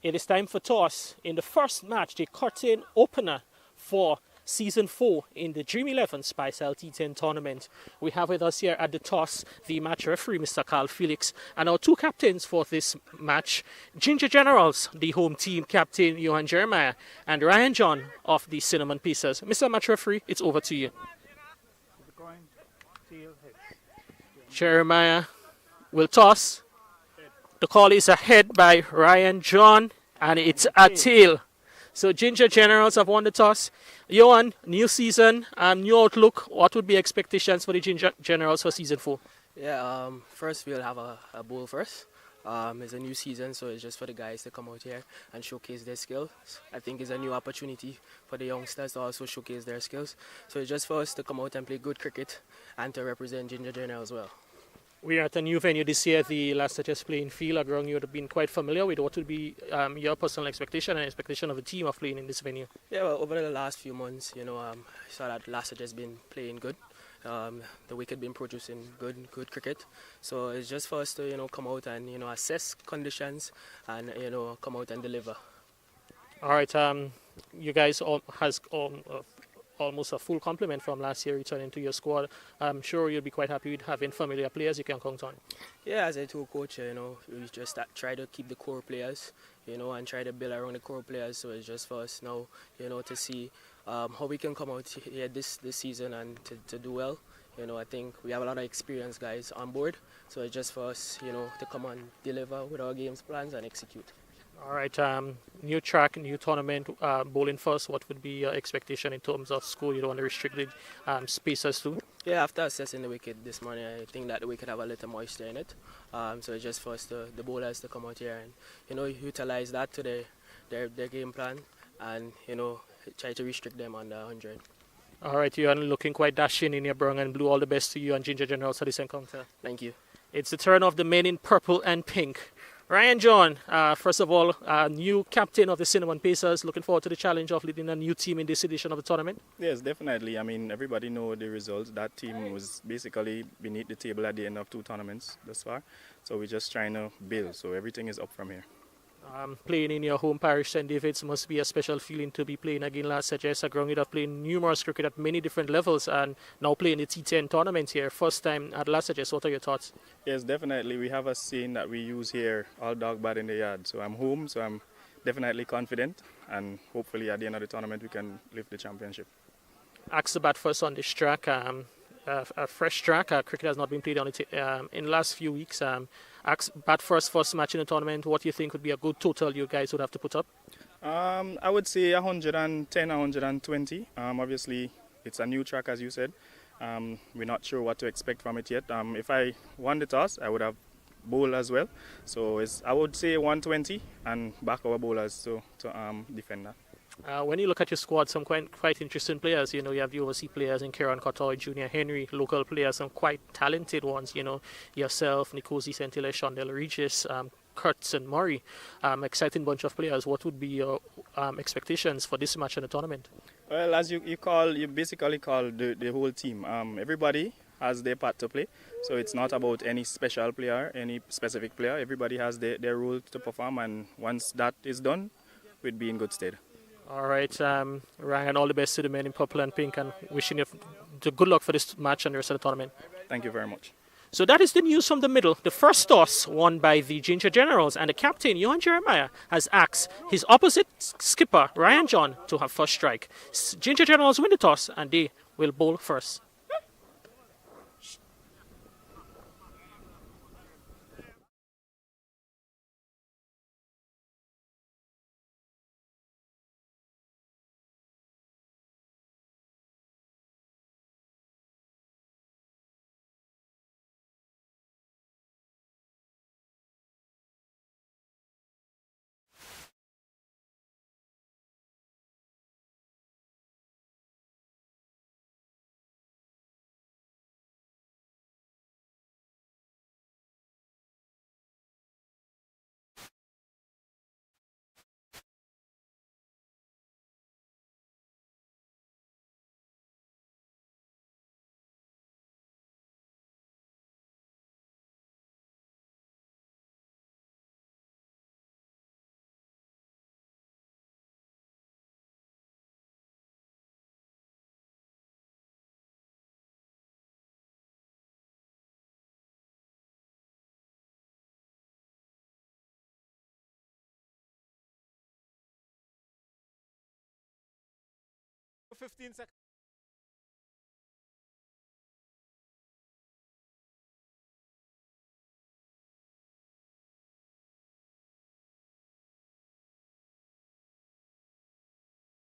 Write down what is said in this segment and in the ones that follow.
It is time for toss. In the first match, the curtain opener for Season 4 in the Dream 11 Spicel T10 tournament. We have with us here at the toss the match referee, Mr. Carl Felix, and our two captains for this match, Ginger Generals, the home team captain, Johan Jeremiah, and Ryan John of the Cinnamon Pacers. Mr. Match referee, it's over to you. Jeremiah will toss. The call is a head by Ryan John, and it's a tail. So Ginger Generals have won the toss. Johan, new season, new outlook. What would be expectations for the Ginger Generals for Season 4? Yeah, first we'll have a bowl first. It's a new season, so it's just for the guys to come out here and showcase their skills. I think it's a new opportunity for the youngsters to also showcase their skills. So it's just for us to come out and play good cricket and to represent Ginger General as well. We are at a new venue this year, the Last Just Playing Field, a ground you would have been quite familiar with. What would be your personal expectation and expectation of the team of playing in this venue? Yeah, well, over the last few months, I saw that Last Just been playing good. The wicket been producing good cricket. So it's just for us to, come out and, assess conditions and, come out and deliver. All right, you guys has almost a full complement from last year returning to your squad. I'm sure you'll be quite happy with having familiar players you can count on. Yeah, as I told coach, we just try to keep the core players, and try to build around the core players. So it's just for us now, to see how we can come out here this season and to do well. I think we have a lot of experienced guys on board. So it's just for us, to come and deliver with our games plans and execute. All right, new track, new tournament, bowling first. What would be your expectation in terms of score? You don't want to restrict the spaces too? Yeah, after assessing the wicket this morning, I think that the wicket have a little moisture in it. So it's just for us, the bowlers, to come out here and, utilize that to their game plan and, try to restrict them on the 100. All right, you are looking quite dashing in your brown and blue. All the best to you and Ginger Generals for this encounter. Thank you. It's the turn of the men in purple and pink. Ryan John, first of all, new captain of the Cinnamon Pacers. Looking forward to the challenge of leading a new team in this edition of the tournament. Yes, definitely. I mean, everybody know the results. That team was basically beneath the table at the end of 2 tournaments thus far. So we're just trying to build. So everything is up from here. Playing in your home parish, St. David's, must be a special feeling to be playing again. Last suggest a ground you have played numerous cricket at many different levels and now playing the T10 tournament here. First time at Last suggest. What are your thoughts? Yes, definitely. We have a saying that we use here, all dog bad in the yard. So I'm home, so I'm definitely confident. And hopefully at the end of the tournament we can lift the championship. Axe the bat first on this track. A fresh track. Cricket has not been played on it in the last few weeks. Axe bat first match in the tournament. What do you think would be a good total you guys would have to put up? I would say 110, 120. Obviously, it's a new track, as you said. We're not sure what to expect from it yet. If I won the toss, I would have bowled as well. So I would say 120 and back our bowlers to defend that. When you look at your squad, some quite interesting players. You have the overseas players in Kieran Kotoy, Junior Henry, local players, some quite talented ones. Yourself, Nikosi Sentile, Shondell Regis, Kurtz and Murray. Exciting bunch of players. What would be your expectations for this match in the tournament? Well, as you basically call the whole team. Everybody has their part to play. So it's not about any special player, any specific player. Everybody has their role to perform, and once that is done, we'd be in good stead. All right, Ryan, all the best to the men in purple and pink, and wishing you the good luck for this match and the rest of the tournament. Thank you very much. So that is the news from the middle. The first toss won by the Ginger Generals, and the captain, Johan Jeremiah, has asked his opposite skipper, Ryan John, to have first strike. Ginger Generals win the toss, and they will bowl first. 15 seconds.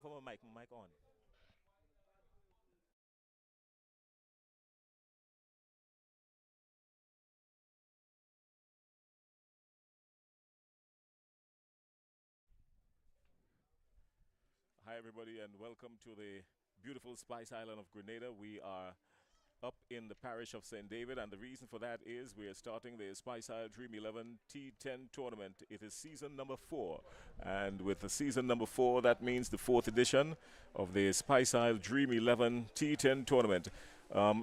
For my mic on. Hi, everybody, and welcome to the beautiful Spice Island of Grenada. We are up in the parish of St. David, and the reason for that is we are starting the Spice Isle Dream 11 T10 tournament. It is season number 4, and with the season number 4, that means the 4th edition of the Spice Isle Dream 11 T10 tournament.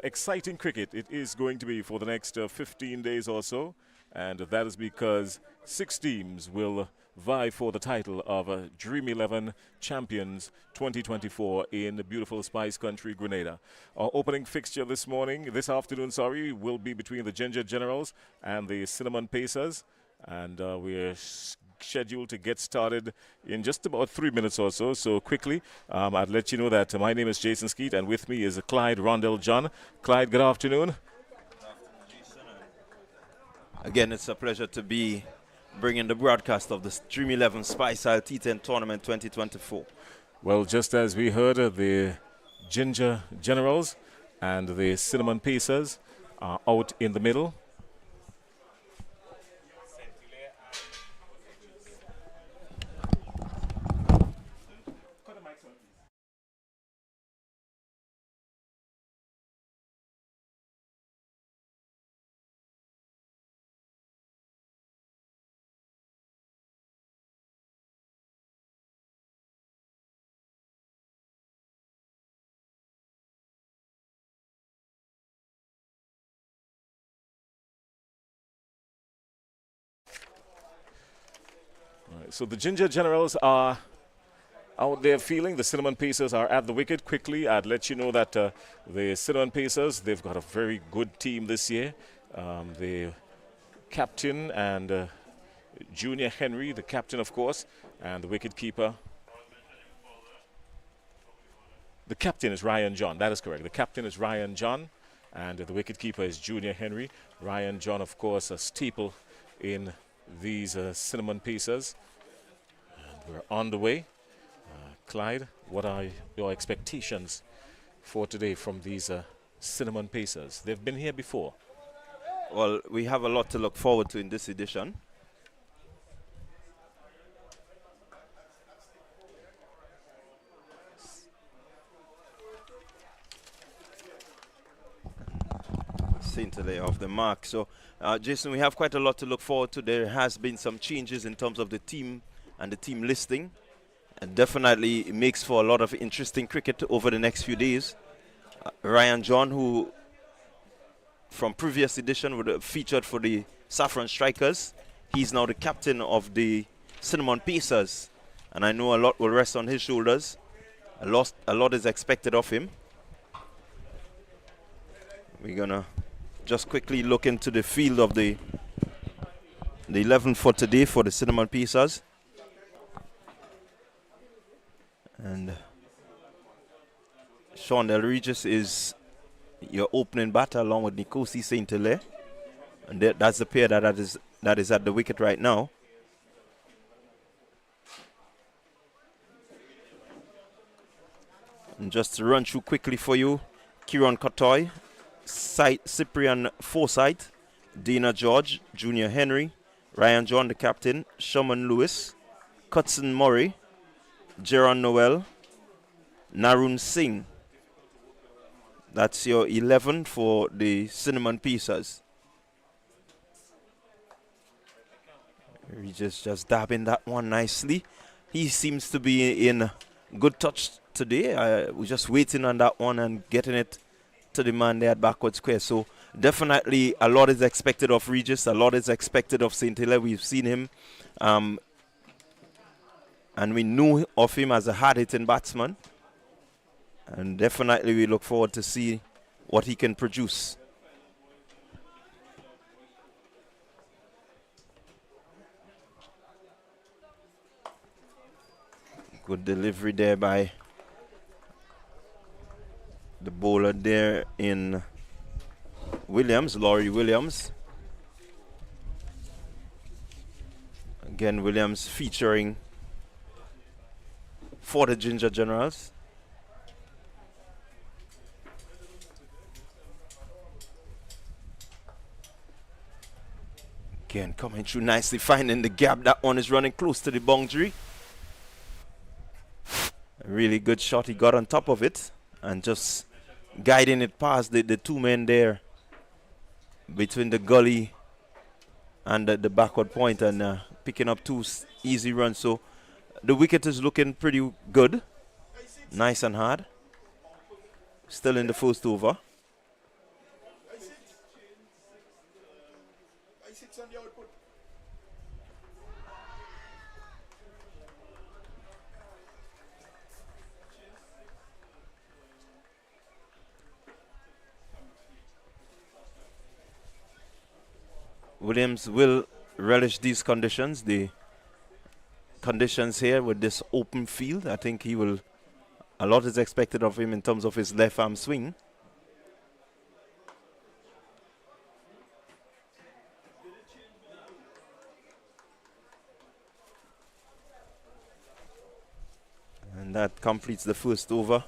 Exciting cricket it is going to be for the next 15 days or so, and that is because 6 teams will vie for the title of Dream 11 Champions 2024 in the beautiful Spice Country, Grenada. Our opening fixture this afternoon, will be between the Ginger Generals and the Cinnamon Pacers, and we're scheduled to get started in just about 3 minutes or so. So quickly, I'd let you know that my name is Jason Skeet, and with me is Clyde Rondell John. Clyde, good afternoon. Again, it's a pleasure to be bringing the broadcast of the Dream 11 Spice Isle T10 Tournament 2024. Well, just as we heard, the Ginger Generals and the Cinnamon Pacers are out in the middle. So the Ginger Generals are out there feeling. The Cinnamon Pacers are at the wicket. Quickly, I'd let you know that the Cinnamon Pacers, they've got a very good team this year. The captain and Junior Henry, the captain, of course, and the wicket-keeper. The captain is Ryan John. That is correct. The captain is Ryan John, and the wicket-keeper is Junior Henry. Ryan John, of course, a staple in these Cinnamon Pacers. And we're on the way. Clyde, what are your expectations for today from these Cinnamon Pacers? They've been here before. Well, we have a lot to look forward to in this edition. Scintillate off the mark. So, Jason, we have quite a lot to look forward to. There has been some changes in terms of the team and the team listing. And definitely it makes for a lot of interesting cricket over the next few days. Ryan John, who from previous edition would have featured for the Saffron Strikers, he's now the captain of the Cinnamon Pacers. And I know a lot will rest on his shoulders. A lot is expected of him. We're going to just quickly look into the field of the 11 for today for the Cinnamon Pacers. And Sean Del Regis is your opening batter along with Nkosi Saint-Hilaire. And that's the pair that is at the wicket right now. And just to run through quickly for you, Kieran Kotoy, Cyprian Forsyth, Dana George, Junior Henry, Ryan John the captain, Shaman Lewis, Cutson Murray, Jeron Noel, Narun Singh. That's your 11 for the Cinnamon Pacers. He just dabbing that one nicely. He seems to be in good touch today. We're just waiting on that one and getting it to the man there at backward square. So definitely a lot is expected of Regis. A lot is expected of St. Hilaire. We've seen him. And we knew of him as a hard-hitting batsman. And definitely we look forward to see what he can produce. Good delivery there by bowler there in Williams, Laurie Williams. Again, Williams featuring for the Ginger Generals. Again, coming through nicely, finding the gap. That one is running close to the boundary. A really good shot. He got on top of it and just guiding it past the two men there between the gully and the backward point, and picking up two easy runs. So the wicket is looking pretty good. Nice and hard. Still in the first over. Williams will relish these conditions, the conditions here with this open field. I think he will, a lot is expected of him in terms of his left arm swing. And that completes the first over.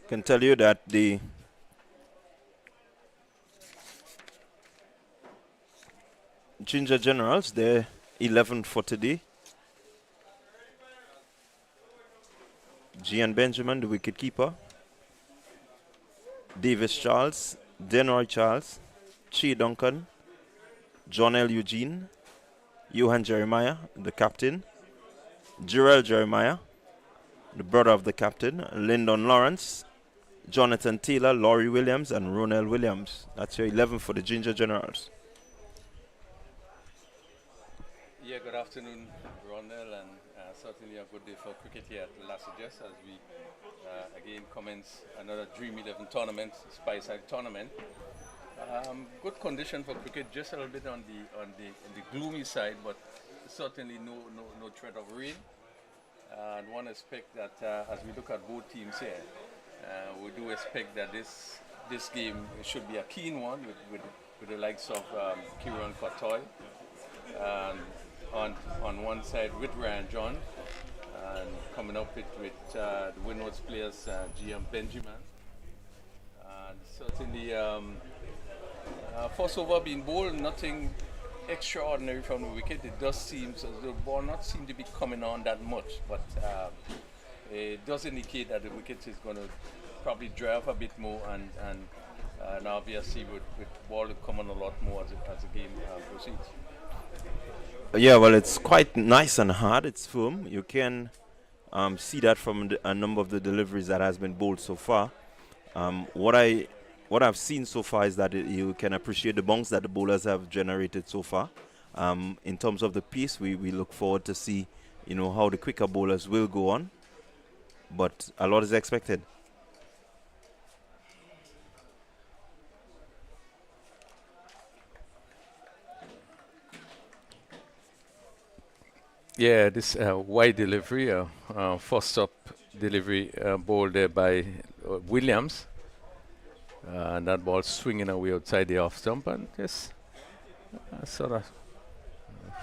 Can tell you that the Ginger Generals, they're 11 for today. Gian Benjamin, the wicketkeeper. Davis Charles, Denroy Charles, Chi Duncan, John L. Eugene, Johan Jeremiah, the captain, Jarrell Jeremiah, the brother of the captain, Lyndon Lawrence, Jonathan Taylor, Laurie Williams, and Ronell Williams. That's your 11 for the Ginger Generals. Yeah, good afternoon, Ronell, and certainly a good day for cricket here at Las Vegas as we again commence another Dream 11 tournament, Spice Side tournament. Good condition for cricket, just a little bit on the gloomy side, but certainly no threat of rain. And one aspect that as we look at both teams here, we do expect that this game should be a keen one with the likes of Kieran Kotoy on one side with Ryan John, and coming up with the Windwards players GM Benjamin. And certainly first over being bowled, nothing extraordinary from the wicket. It does seem as though the ball not seem to be coming on that much, but it does indicate that the wicket is going to probably dry up a bit more, and obviously with ball will come on a lot more as the game proceeds. Yeah, well, it's quite nice and hard. It's firm. You can see that from a number of the deliveries that has been bowled so far. What I've seen so far is that you can appreciate the bounce that the bowlers have generated so far. In terms of the pace, we look forward to see, how the quicker bowlers will go on. But a lot is expected. Yeah, this wide delivery, first up delivery bowled there by Williams. And that ball swinging away outside the off stump, and just sort of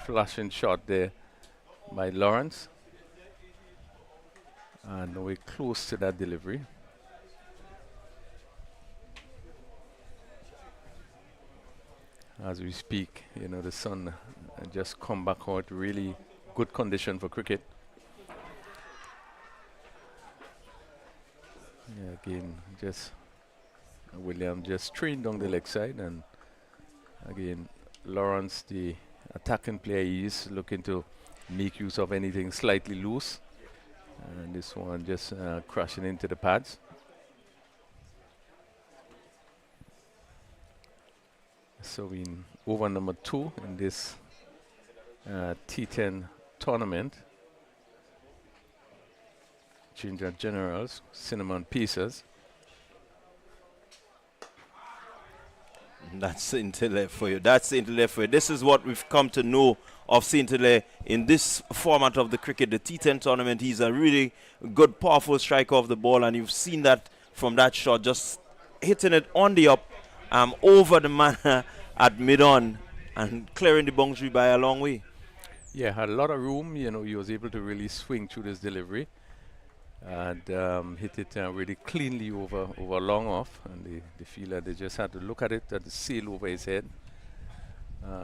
flashing shot there by Lawrence. And we're close to that delivery. As we speak, the sun just come back out, really good condition for cricket. Yeah, again, just William just trained down the leg side, and again Lawrence, the attacking player, is looking to make use of anything slightly loose, and this one just crashing into the pads. So in over number 2 in this T10 tournament, Ginger Generals, Cinnamon Pieces. That's into left for you. That's into left for you. This is what we've come to know of St. Hilaire in this format of the cricket, the T10 tournament. He's a really good, powerful striker of the ball, and you've seen that from that shot, just hitting it on the up, over the man at mid-on and clearing the boundary by a long way. Yeah, had a lot of room. You know, he was able to really swing through this delivery and hit it really cleanly over long off. And the fielder, they just had to look at it, at the sail over his head.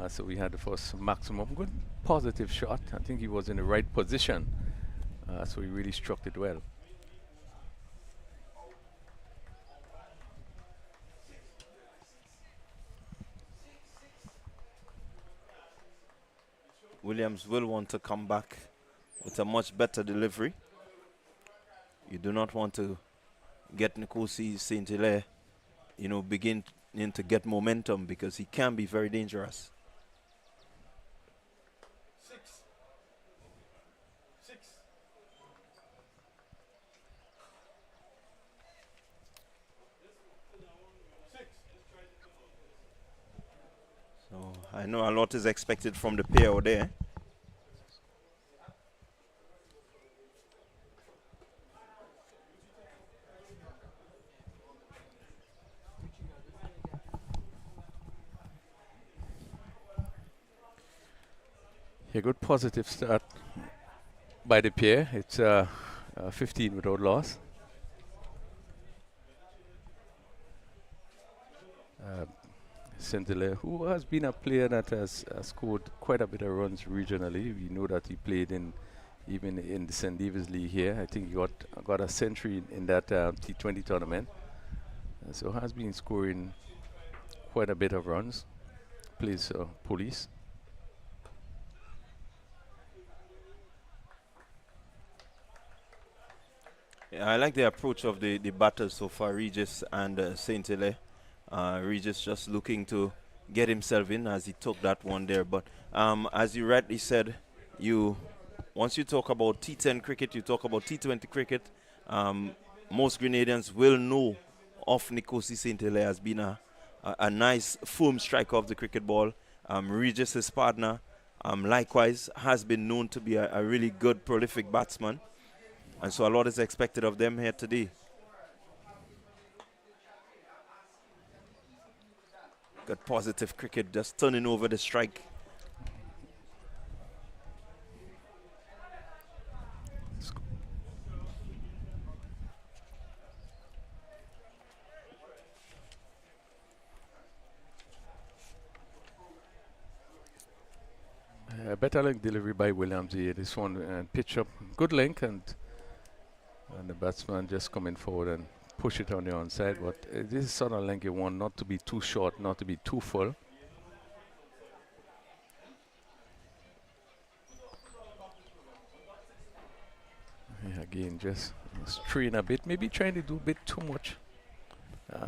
So we had the first maximum good positive shot. I think he was in the right position, so he really struck it well. Williams will want to come back with a much better delivery. You do not want to get Nkosi St. Hilaire, you know, beginning to get momentum, because he can be very dangerous. So I know a lot is expected from the pair out there. A good positive start by the pair. It's 15 without loss. St. Hilaire, who has been a player that has scored quite a bit of runs regionally. We know that he played even in the St. Davis League here. I think he got a century in that T20 tournament. So has been scoring quite a bit of runs. Plays police. Yeah, I like the approach of the batters so far, Regis and St. Hilaire. Regis just looking to get himself in as he took that one there. But as you rightly said, once you talk about T10 cricket, you talk about T20 cricket. Most Grenadians will know of Nkosi St. Hilaire as being a nice, firm striker of the cricket ball. Regis, his partner, likewise, has been known to be a really good, prolific batsman. And so a lot is expected of them here today. Good positive cricket, just turning over the strike. Better link delivery by Williams here. This one pitch up, good link, and the batsman just coming forward and push it on the onside. But this is sort of length you want, not to be too short, not to be too full. Yeah, again, just strain a bit, maybe trying to do a bit too much.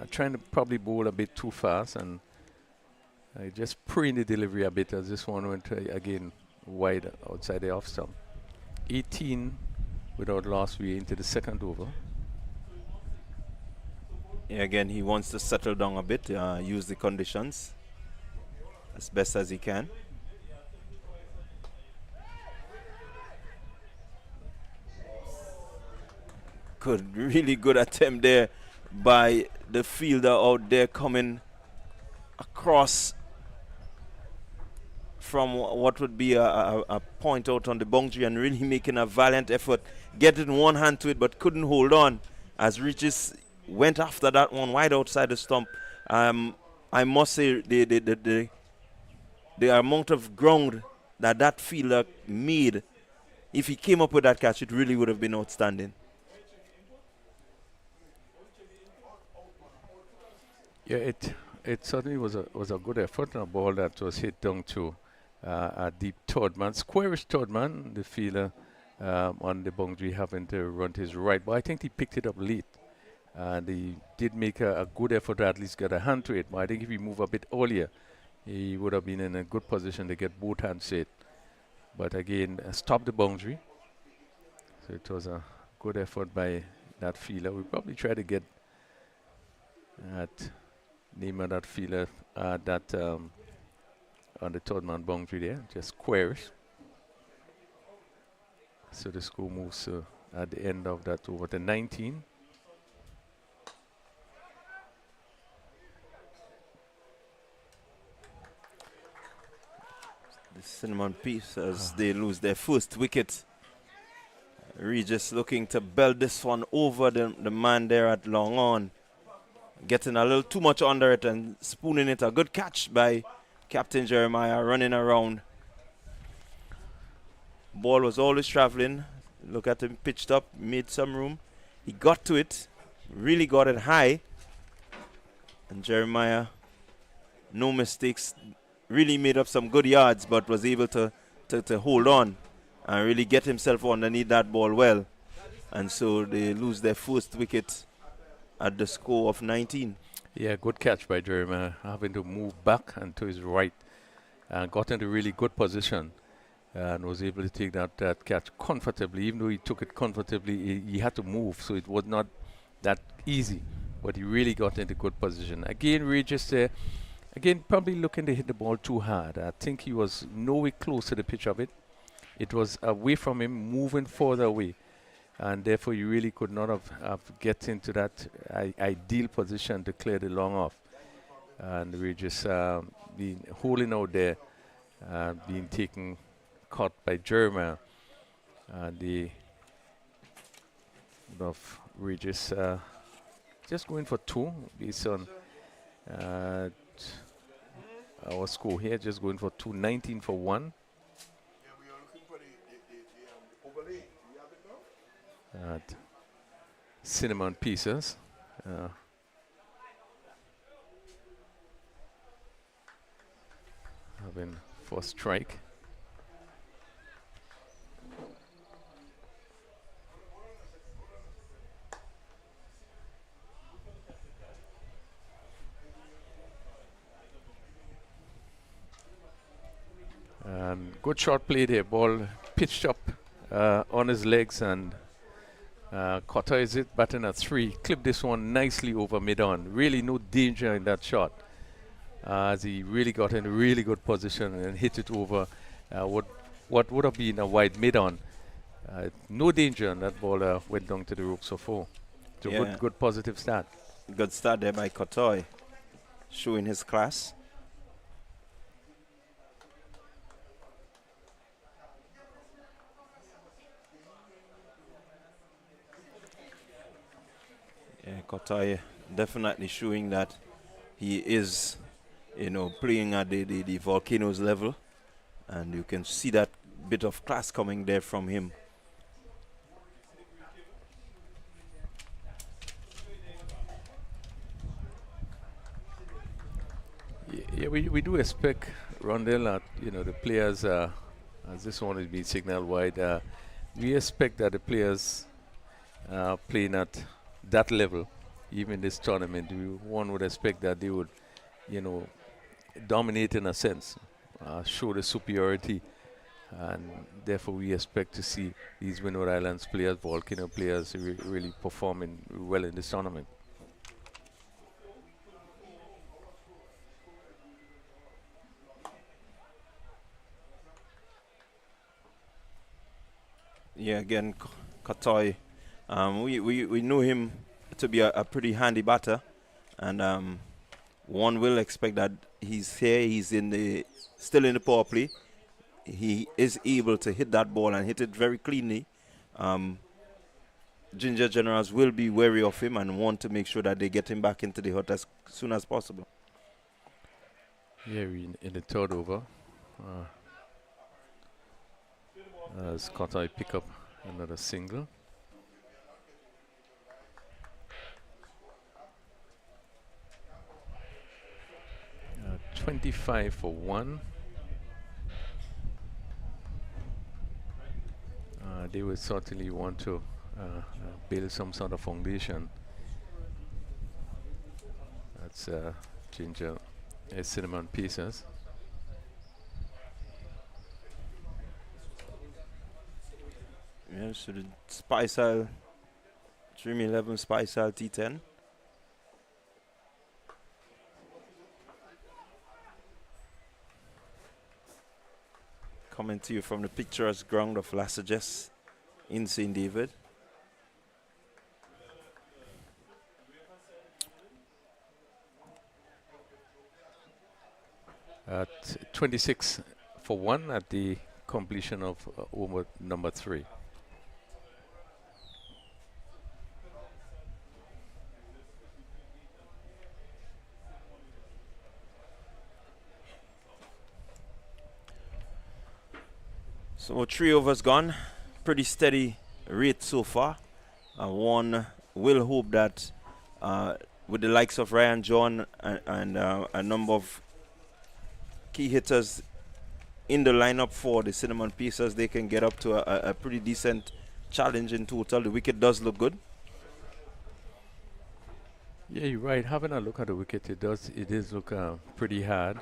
Trying to probably bowl a bit too fast, and just preying the delivery a bit, as this one went again wide outside the off stump. 18 without loss, we into the second over. Yeah, again, he wants to settle down a bit, use the conditions as best as he can. Good, really good attempt there by the fielder out there, coming across from what would be a point out on the boundary and really making a valiant effort, getting one hand to it but couldn't hold on as Regis went after that one wide outside the stump. I must say the amount of ground that fielder made, if he came up with that catch, it really would have been outstanding. Yeah, it certainly was a good effort, and a ball that was hit down to a deep third man, squarish third man, the fielder on the boundary having to run to his right. But I think he picked it up late, and he did make a good effort to at least get a hand to it. But I think if he moved a bit earlier, he would have been in a good position to get both hands to it. But again, stopped the boundary. So it was a good effort by that fielder. We probably try to get at name of that fielder, that on the third man boundary there, just squarish. So the score moves at the end of that over to 19. The cinnamon piece as they lose their first wicket. Regis looking to belt this one over the man there at long on. Getting a little too much under it and spooning it. A good catch by Captain Jeremiah running around. Ball was always traveling. Look at him pitched up, made some room. He got to it, really got it high. And Jeremiah, no mistakes, really made up some good yards, but was able to hold on and really get himself underneath that ball well. And so they lose their first wicket at the score of 19. Yeah, good catch by Jeremiah, having to move back and to his right. Got into really good position and was able to take that catch comfortably. Even though he took it comfortably, he had to move, so it was not that easy. But he really got into good position. Again, Regis there, probably looking to hit the ball too hard. I think he was nowhere close to the pitch of it. It was away from him, moving further away. And therefore, you really could not have get into that ideal position to clear the long off. And Regis been holding out there, being taken, caught by Jeremiah. The of Regis just going for 2 based on our score here, just going for 2, 19 for 1. Cinnamon pieces. Having first strike. Good shot play there. Ball pitched up on his legs, and Cotter is it batting at 3. Clipped this one nicely over mid-on. Really no danger in that shot. As he really got in a really good position and hit it over what would have been a wide mid-on. No danger, and that ball went down to the ropes for 4. So good positive start. Good start there by Kotoy, showing his class. Yeah, Kotoy definitely showing that he is, playing at the Volcanoes level, and you can see that bit of class coming there from him. Yeah, we do expect Rondell, the players, as this one is being signaled wide, we expect that the players playing at that level, even this tournament, one would expect that they would, dominate in a sense, show the superiority, and therefore we expect to see these Windward Islands players, Volcano players, really performing well in this tournament. Yeah, again, Kotoy, we know him to be a pretty handy batter, and one will expect that he's here, he's still in the power play. He is able to hit that ball and hit it very cleanly. Ginger Generals will be wary of him and want to make sure that they get him back into the hut as soon as possible. Yeah, in the third over, as Kotoy pick up another single. 25 for 1. They will certainly want to build some sort of foundation. That's ginger cinnamon pieces. Yeah, so the Spice Isle Dream 11 Spice Isle T10. Coming to you from the picturesque ground of Lassages in St. David. At 26 for 1 at the completion of over number 3. So 3 overs gone. Pretty steady rate so far. One will hope that with the likes of Ryan John and a number of key hitters in the lineup for the Cinnamon Pacers, they can get up to a pretty decent challenge in total. The wicket does look good. Yeah, you're right. Having a look at the wicket, it is look pretty hard.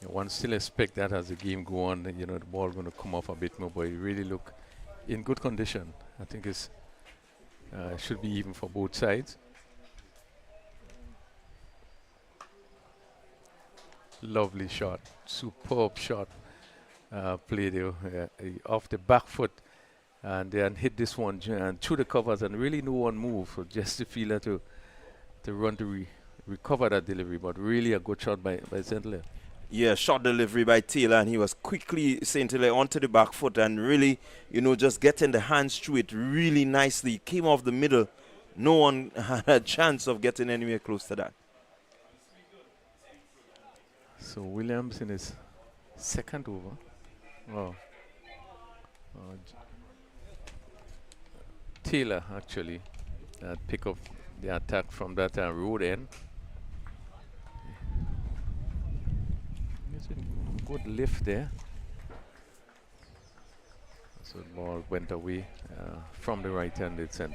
One still expect that as the game go on, the ball going to come off a bit more, but it really look in good condition. I think it's should be even for both sides. Lovely shot, superb shot play there off the back foot, and then hit this one and through the covers, and really no one moved. So just the fielder to run to recover that delivery, but really a good shot by St. Hilaire. Yeah, shot delivery by Taylor, and he was quickly St. Hilaire onto the back foot and really, just getting the hands through it really nicely. Came off the middle. No one had a chance of getting anywhere close to that. So Williams in his second over. Wow. Taylor actually pick up the attack from that road end. It's a good lift there. So the ball went away from the right-handed St.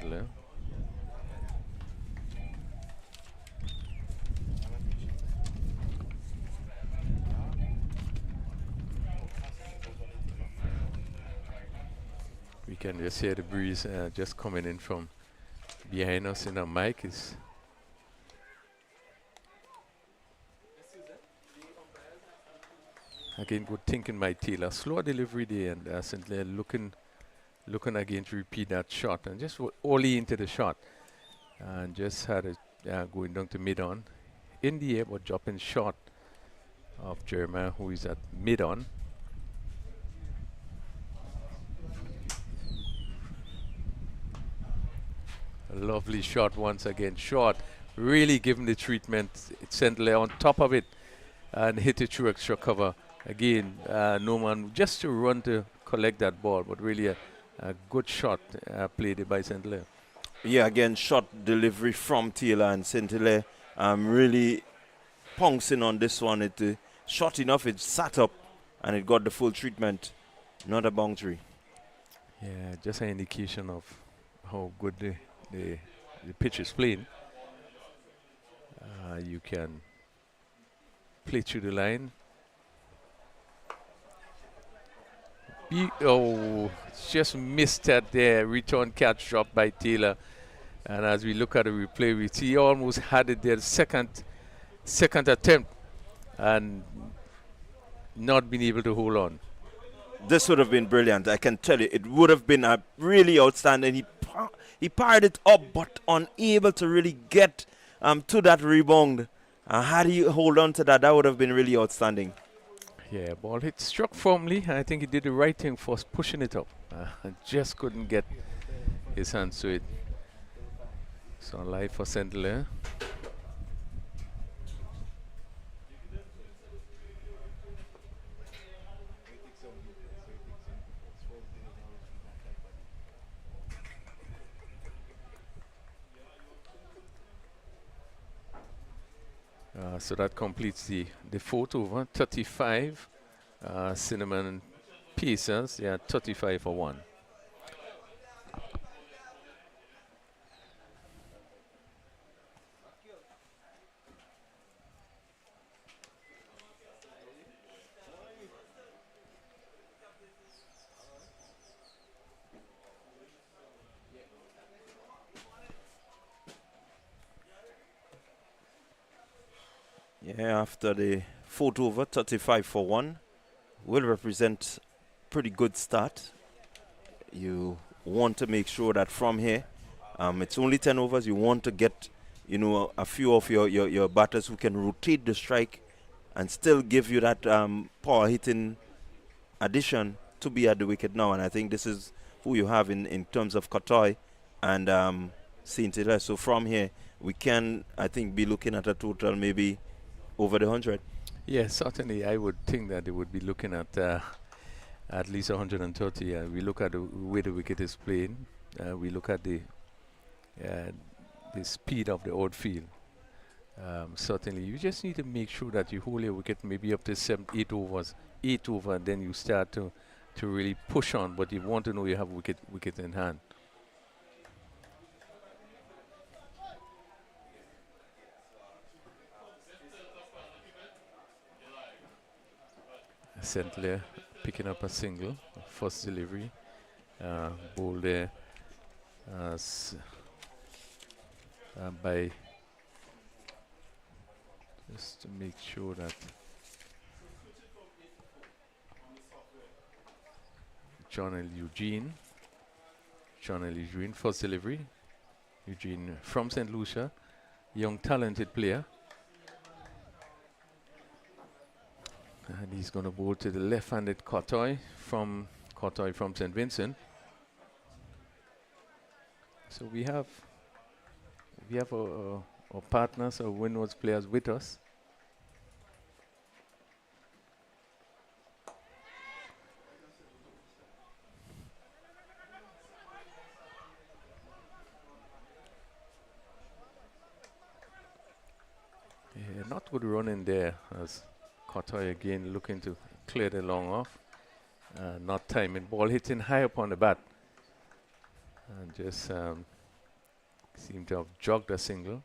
We can just hear the breeze just coming in from behind us in our mic. Again, good thinking by Taylor. Slow delivery there, and St. Hilaire looking again to repeat that shot, and just only into the shot, and just had it going down to mid-on in the air, but dropping short of Jeremiah, who is at mid-on. A lovely shot once again. Short, really giving the treatment. St. Hilaire on top of it and hit it through extra cover. Again, no man just to run to collect that ball, but really a good shot played by St. Hilaire. Yeah, again, shot delivery from Taylor, and St. Hilaire really pouncing on this one. It shot enough, it sat up, and it got the full treatment. Not a boundary. Yeah, just an indication of how good the pitch is playing. You can play through the line. Just missed that there. Return catch dropped by Taylor. And as we look at the replay, we see he almost had it there, second attempt, and not been able to hold on. This would have been brilliant. I can tell you, it would have been a really outstanding. He fired it up, but unable to really get to that rebound. Had he hold on to that, that would have been really outstanding. Yeah, ball hit struck firmly. I think he did the right thing for pushing it up. Just couldn't get his hands to it. So live for St. Hilaire. So that completes the fourth over. 35 Cinnamon Pacers. Yeah, 35 for 1. Yeah, after the fourth over, 35 for 1. will represent pretty good start. You want to make sure that from here, it's only 10 overs. You want to get, a few of your batters who can rotate the strike and still give you that power hitting addition to be at the wicket now. And I think this is who you have in terms of Kotoy and St. Hilaire. So from here, we can, I think, be looking at a total maybe over the 100. Yes, certainly. I would think that they would be looking at least 130. We look at the way the wicket is playing. We look at the speed of the outfield. Certainly, you just need to make sure that you hold your wicket maybe up to 8 overs, 8 over, and then you start to really push on. But you want to know you have wicket in hand. St. Hilaire picking up a single, first delivery. Ball there by just to make sure that John L. Eugene, first delivery. Eugene from St. Lucia, young talented player. And he's going to bowl to the left-handed Kotoy from St. Vincent. So we have our partners, our Windwards players with us. Yeah, not good running there as Kotoy again looking to clear the long off. Not timing. Ball hitting high up on the bat. And just seemed to have jogged a single.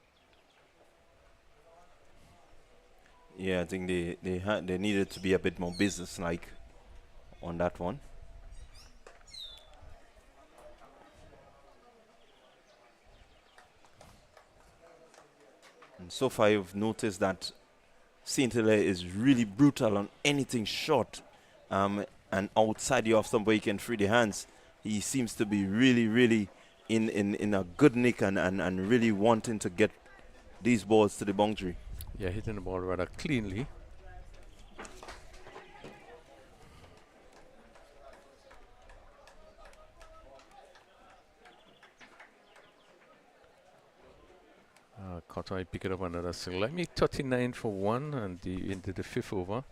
Yeah, I think they needed to be a bit more business-like on that one. And so far, you've noticed that St. Hilaire is really brutal on anything short and outside the off stump where he can free the hands. He seems to be really in a good nick and really wanting to get these balls to the boundary. Yeah, hitting the ball rather cleanly. Kotoy pick it up another single. Let me 39 for 1 and into the 5th over.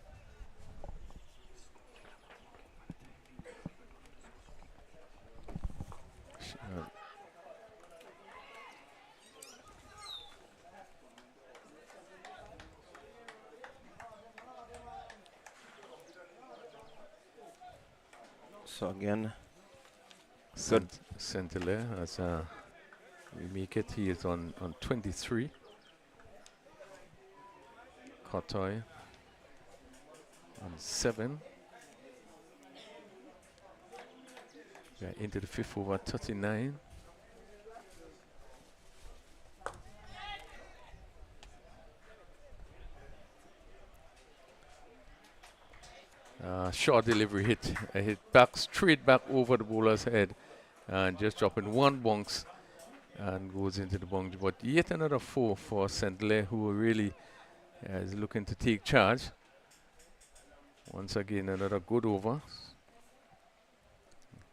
So again, St. Hilaire as we make it. He is on 23. Kotoy on 7. We are into the 5th over, 39. Short delivery hit. A hit back, straight back over the bowler's head. And just dropping one bounce and goes into the boundary. But yet another 4 for St. Hilaire, who really is looking to take charge. Once again, another good over.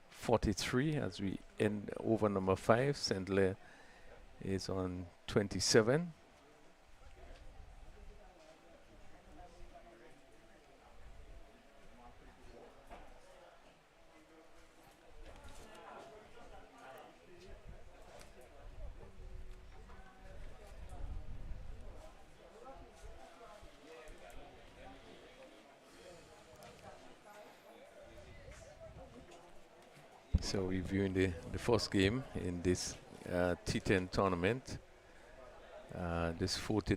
43 as we end over number 5. St. Hilaire is on 27. So reviewing the first game in this T10 tournament, this fourth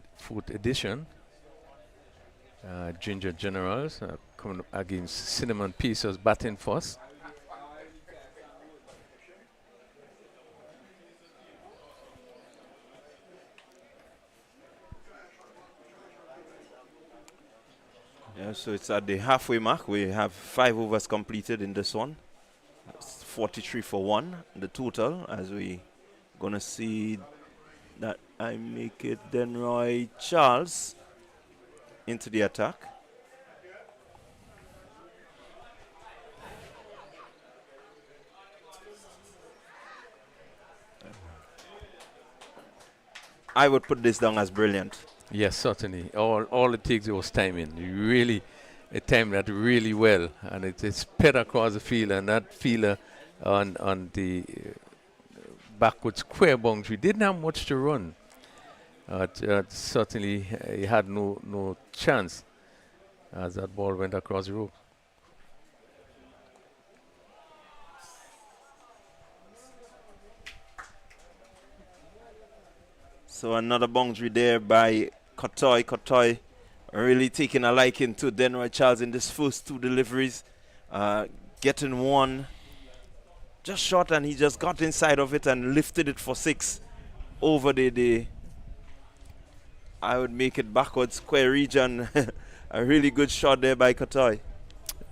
edition. Ginger Generals coming up against Cinnamon Pacers batting first. Yeah, so it's at the halfway mark. We have 5 overs completed in this one. That's 43 for 1, the total, as we gonna see that I make it Denroy Charles into the attack. I would put this down as brilliant. Yes, certainly. All it takes was timing. You really timed that really well, and it's sped across the field, and that fielder on the backward square boundary didn't have much to run. Certainly, he had no chance as that ball went across the rope. So another boundary there by Kotoy. Kotoy really taking a liking to Denroy Charles in this first 2 deliveries. Getting one just short, and he just got inside of it and lifted it for 6 over the I would make it backward square region. A really good shot there by Kotoy.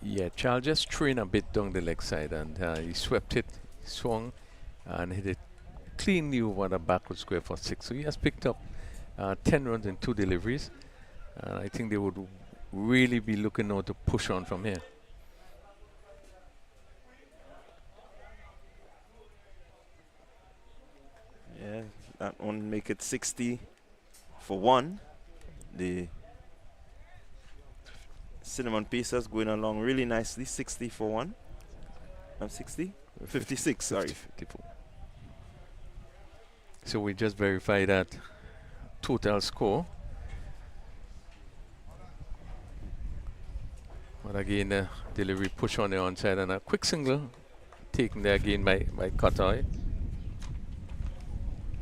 Yeah, Charles just trained a bit down the leg side, and he swept it, swung, and hit it cleanly over the backward square for 6. So he has picked up 10 runs in 2 deliveries. And I think they would really be looking now to push on from here. Yeah, that one make it 60 for 1. The Cinnamon Pacers going along really nicely. 60 for 1. 60? 56, sorry. 54. So we just verify that total score. But again, delivery push on the onside, and a quick single taken there again by Kotoy.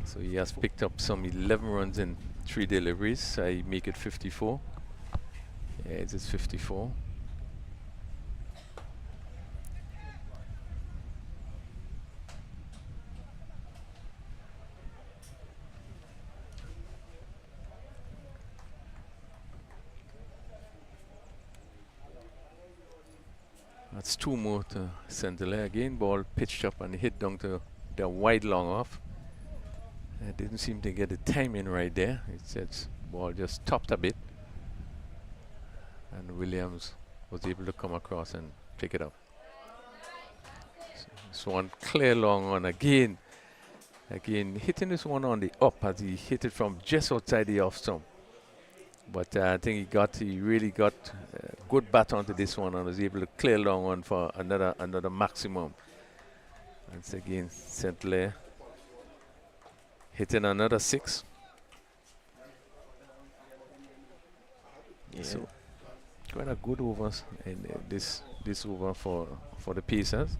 So he has picked up some 11 runs in 3 deliveries. I make it 54. Yeah, it is 54. That's 2 more to Centelea. Again, ball pitched up and hit down to the wide long off. Didn't seem to get the timing right there. It's ball just topped a bit, and Williams was able to come across and pick it up. This one clear long on again. Again, hitting this one on the up as he hit it from just outside the off stump. But I think he really got good bat onto this one and was able to clear long one for another maximum. Once again, Centelea hitting another 6. Yeah. So quite a good overs in this over for the Pacers.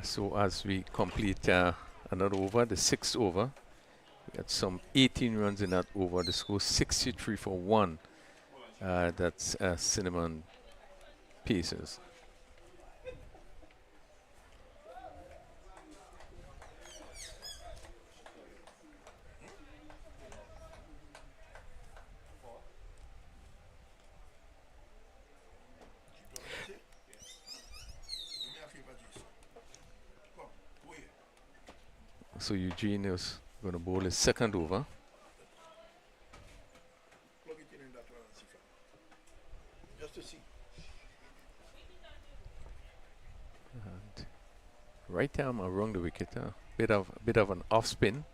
So as we complete another over, the 6th over, we got some 18 runs in that over. The score 63 for 1. That's Cinnamon Pacers. So Eugene is going to bowl his 2nd over. Just to see. And right arm around the wicket, bit of an off spin.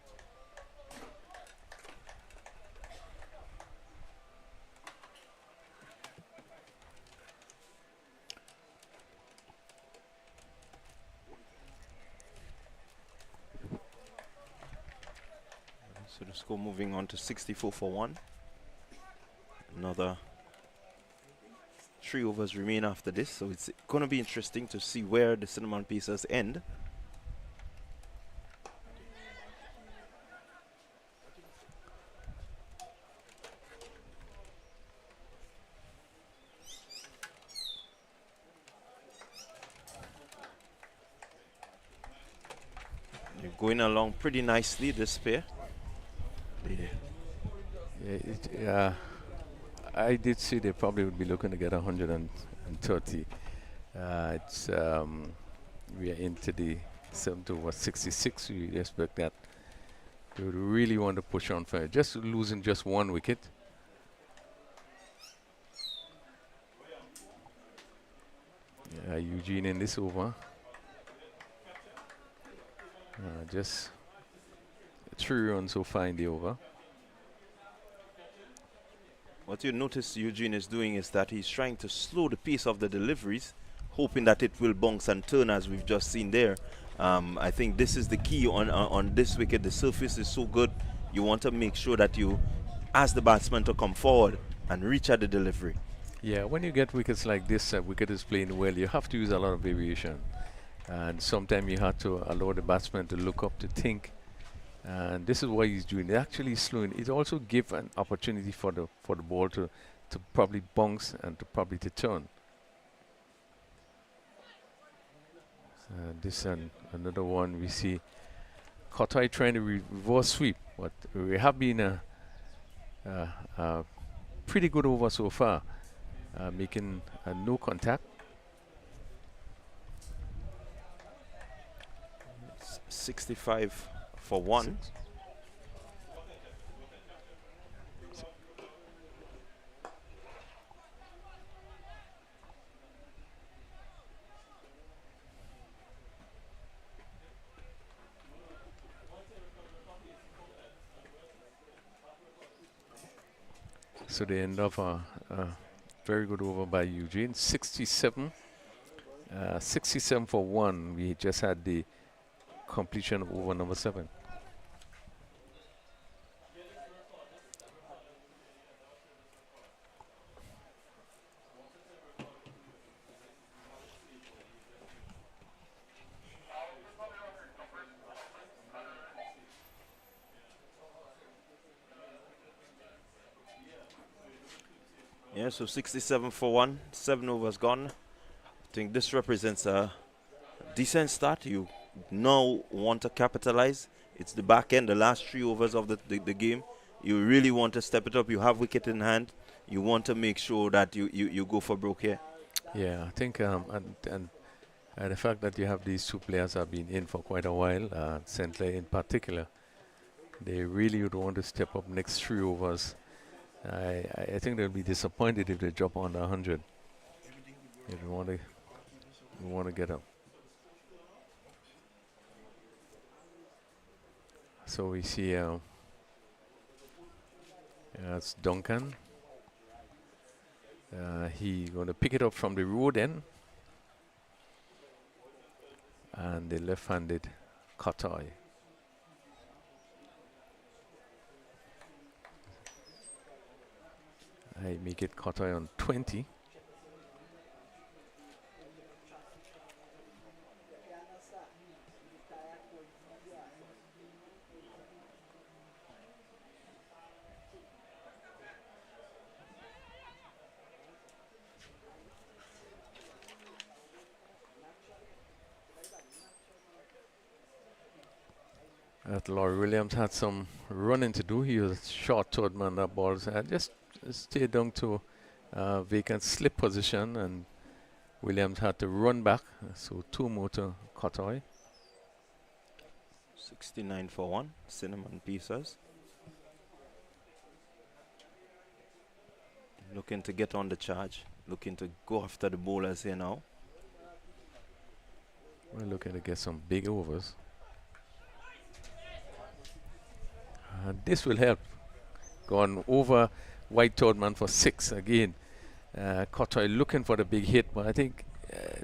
So the score moving on to 64 for 1. Another 3 overs remain after this, so it's going to be interesting to see where the Cinnamon Pacers end. They're going along pretty nicely, this pair. I did see they probably would be looking to get 130. It's we are into the 7th over 66. We expect that they would really want to push on for it. Just losing just 1 wicket. Eugene in this over. Just 3 runs so far in the over. What you notice Eugene is doing is that he's trying to slow the pace of the deliveries, hoping that it will bounce and turn as we've just seen there. I think this is the key on this wicket. The surface is so good. You want to make sure that you ask the batsman to come forward and reach at the delivery. Yeah, when you get wickets like this, wicket is playing well, you have to use a lot of variation. And sometimes you have to allow the batsman to look up to think. And this is what he's doing. Actually slowing. It also gives an opportunity for the ball to probably bounce and to probably to turn. This and another one we see Kotai trying to reverse sweep, but we have been a pretty good over so far, making no contact. 65 for 1. So they end up a very good over by Eugene. 67. 67 for 1. We just had the completion of over number 7. Yeah, so 67 for 1, 7 overs gone. I think this represents a decent start. You now want to capitalize. It's the back end, the last 3 overs of the game. You really want to step it up. You have wicket in hand. You want to make sure that you go for broke here. Yeah, I think and the fact that you have these 2 players have been in for quite a while, St. Clair in particular, they really would want to step up next 3 overs. I think they'll be disappointed if they drop under 100. They want to get up. So we see it's Duncan. He going to pick it up from the road end, and the left-handed Kotai. I make it Kotai on 20. Laurie Williams had some running to do. He was short third man. That ball just stayed down to vacant slip position, and Williams had to run back. So 2 more to Kotai. 69 for 1, Cinnamon Pacers. Looking to get on the charge. Looking to go after the bowlers here now. We're looking to get some big overs. This will help. Gone over White Third man for 6 again. Kotai looking for the big hit, but I think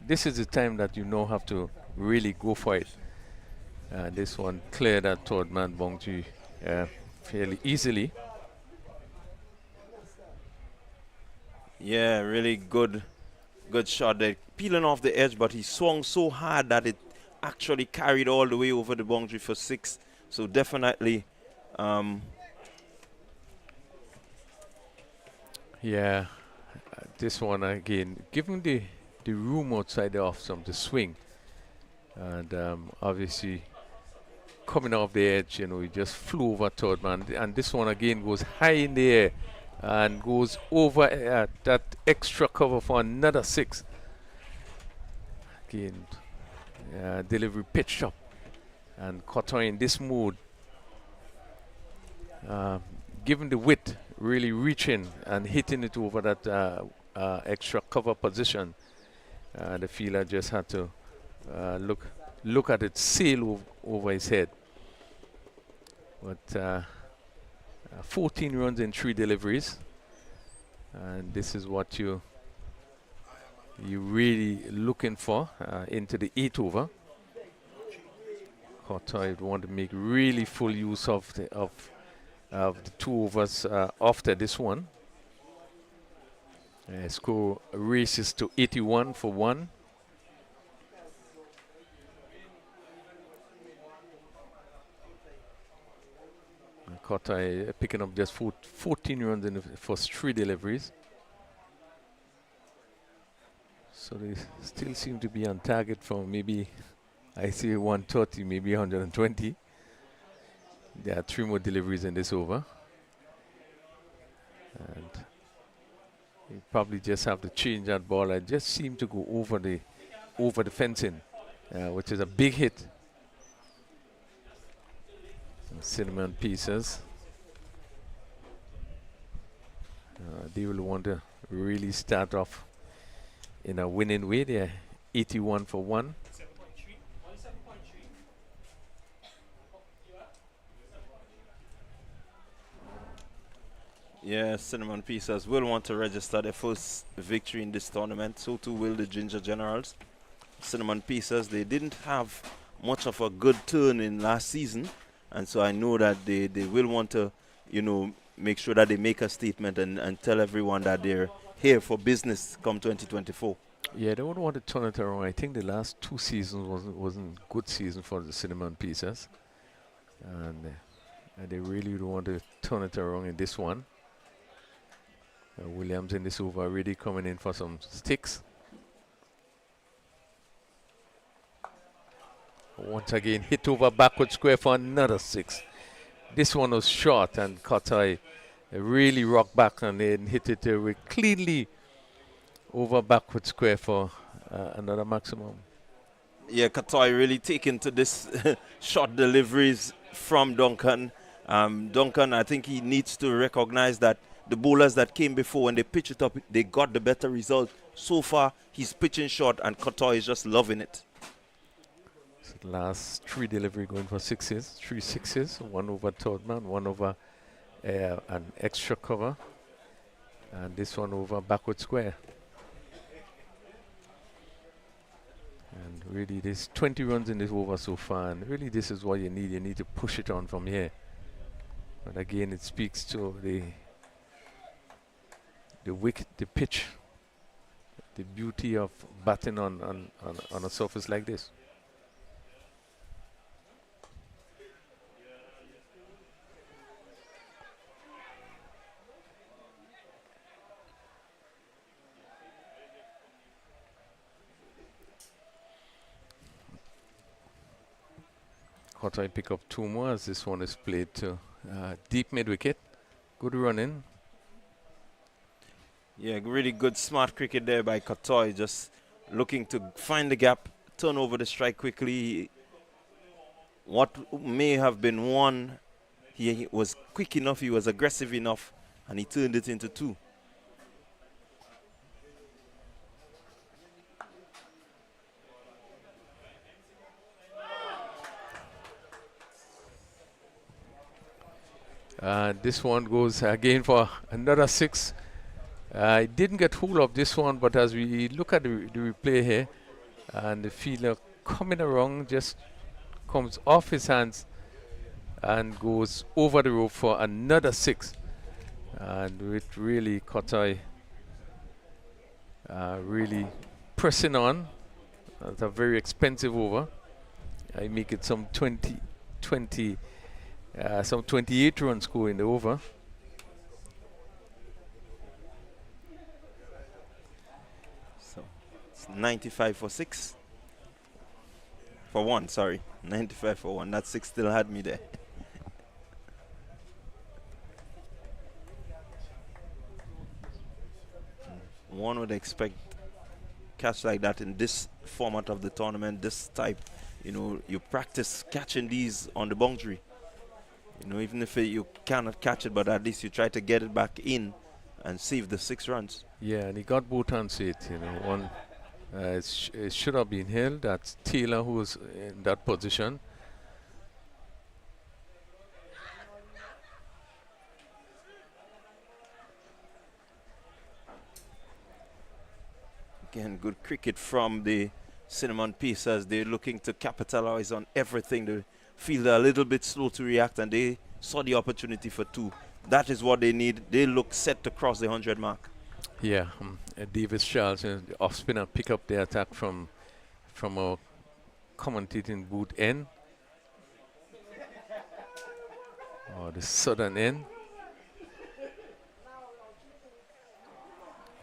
this is the time that you now have to really go for it. This one cleared that third man boundary fairly easily. Yeah, really good Good shot there. Peeling off the edge, but he swung so hard that it actually carried all the way over the boundary for 6. So definitely, yeah, this one again, given the room outside the off some to swing, and obviously coming off the edge, you know, he just flew over third man, and this one again goes high in the air and goes over that extra cover for another 6. Again, delivery pitched up, and Cotter in this mood, given the width, really reaching and hitting it over that extra cover position. The fielder just had to look at it sail over his head. But 14 runs in 3 deliveries, and this is what you're really looking for into the 8th over. Cotter would want to make really full use of the 2 overs after this one. Score races to 81 for 1. Cotter picking up just 14 runs in the first 3 deliveries. So they still seem to be on target for maybe, I see 130, maybe 120. There are 3 more deliveries in this over. And you probably just have to change that ball. I just seem to go over the fencing, which is a big hit. Cinnamon pieces. They will want to really start off in a winning way. They're 81 for 1. Yeah, Cinnamon Pieces will want to register their first victory in this tournament. So too will the Ginger Generals. Cinnamon Pieces, they didn't have much of a good turn in last season. And so I know that they will want to, you know, make sure that they make a statement and tell everyone that they're here for business come 2024. Yeah, they would want to turn it around. I think the last 2 seasons wasn't good season for the Cinnamon Pieces. And they really would want to turn it around in this one. Williams in this over already coming in for some sticks. Once again, hit over backward square for another 6. This one was short, and Cotter really rocked back and then hit it cleanly over backward square for another maximum. Yeah, Cotter really taken to this short deliveries from Duncan. Duncan, I think he needs to recognize that the bowlers that came before, when they pitch it up, they got the better result. So far, he's pitching short, and Cotter is just loving it. So last 3 delivery going for 6s, 3 6s, 1 over third man, 1 over an extra cover, and this one over backward square. And really, there's 20 runs in this over so far, and really this is what you need. You need to push it on from here. But again, it speaks to the wicket, the pitch, the beauty of batting on a surface like this. Cotter pick up 2 more as this one is played to deep mid wicket. Good run in. Yeah, really good smart cricket there by Cotter, just looking to find the gap, turn over the strike quickly. What may have been 1, he was quick enough, he was aggressive enough, and he turned it into 2. This one goes again for another 6. I didn't get hold of this one, but as we look at the replay here, and the fielder coming around just comes off his hands and goes over the rope for another 6. And with really Cotter really pressing on. It's a very expensive over. I make it some 28 runs score in the over. So it's 95 for 6. For 1, sorry. 95 for 1. That 6 still had me there. One would expect catch like that in this format of the tournament, this type. You know, you practice catching these on the boundary. You know, even if you cannot catch it, but at least you try to get it back in and save the 6 runs. Yeah, and he got both hands to it. You know, one it should have been held. That's Taylor who was in that position. Again, good cricket from the Cinnamon Pacers. They're looking to capitalize on everything. They feel they're a little bit slow to react, and they saw the opportunity for 2. That is what they need. They look set to cross the 100 mark. Yeah, Davis Charles, the off spinner, pick up the attack from our commentating booth end, or the southern end.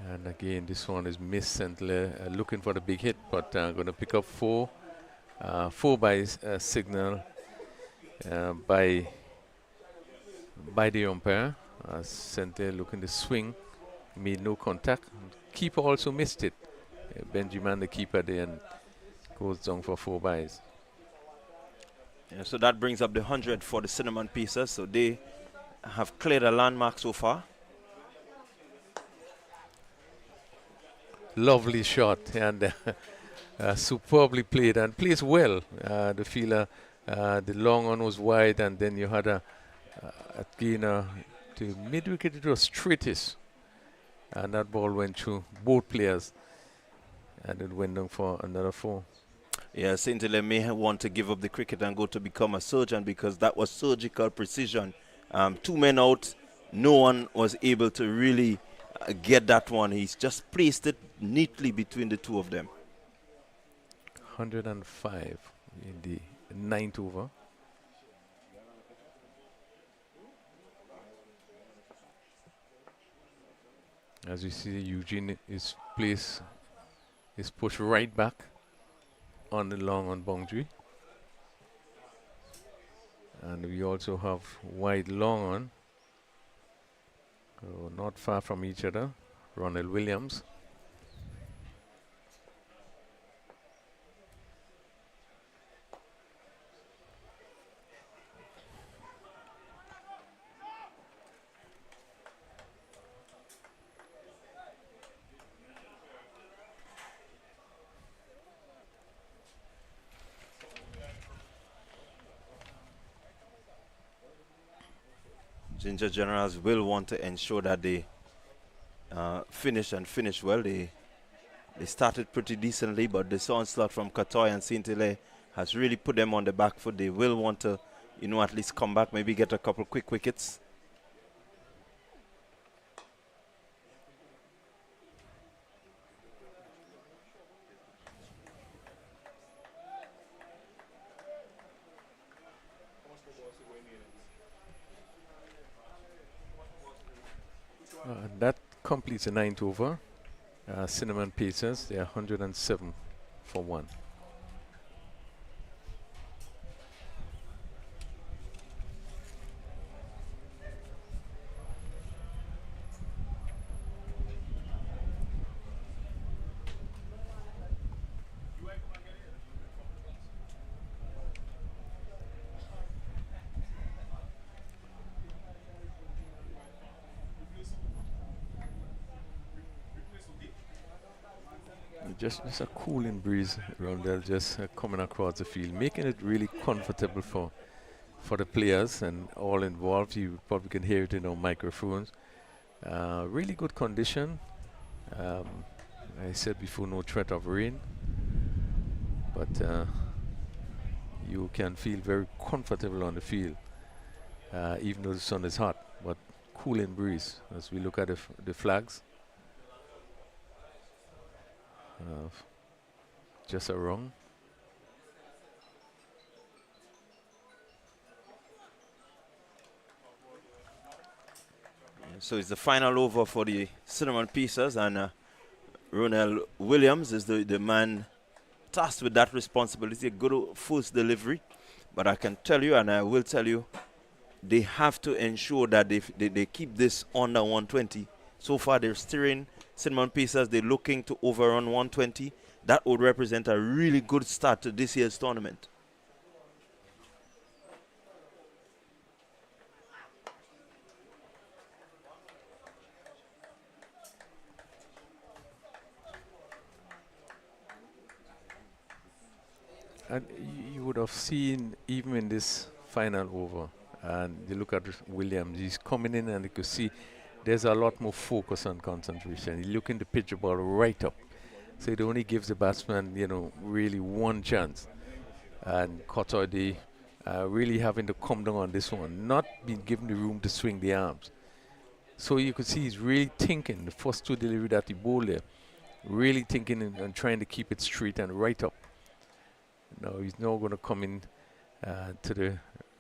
And again, this one is missed. Centler looking for the big hit, but going to pick up 4. 4 by signal by the umpire. Centler looking to swing, made no contact. Keeper also missed it. Benjamin, the keeper, then goes down for 4 byes. Yeah, so that brings up the 100 for the Cinnamon Pacers. So they have cleared a landmark so far. Lovely shot, and superbly played, and plays well. The fielder, the long one was wide, and then you had a gainer to mid wicket. It was straightest, and that ball went through both players, and it went down for another 4. Yeah, St. Hilaire may want to give up the cricket and go to become a surgeon, because that was surgical precision. 2 men out, no one was able to really get that one. He's just placed it neatly between the 2 of them. 105 in the 9th over. As you see, Eugene is pushed right back on the long on boundary. And we also have wide long on. Not far from each other. Ronald Williams. Ginger Generals will want to ensure that they finish well. They started pretty decently, but this onslaught from Katoy and St. Hilaire has really put them on the back foot. They will want to, you know, at least come back, maybe get a couple quick wickets. That completes the 9th over. Cinnamon Pacers, they are 107 for 1. Just a cooling breeze around there, just coming across the field, making it really comfortable for the players and all involved. You probably can hear it in our microphones. Really good condition. I said before, no threat of rain, but you can feel very comfortable on the field, even though the sun is hot. But cooling breeze as we look at the flags. just a run. So it's the final over for the Cinnamon Pieces, and Ronald Williams is the man tasked with that responsibility. A good first delivery, but I can tell you, and I will tell you, they have to ensure that they keep this under 120. So far, they're steering Cinnamon Pieces. They're looking to overrun 120. That would represent a really good start to this year's tournament. And you would have seen, even in this final over, and you look at Williams, he's coming in and you could see there's a lot more focus and concentration. He's looking to pitch the ball right up. So it only gives the batsman, really one chance. And Cotter, really having to come down on this one, not being given the room to swing the arms. So you could see he's really thinking, the first two delivery that he bowled there, really thinking and trying to keep it straight and right up. Now he's now going to come in to the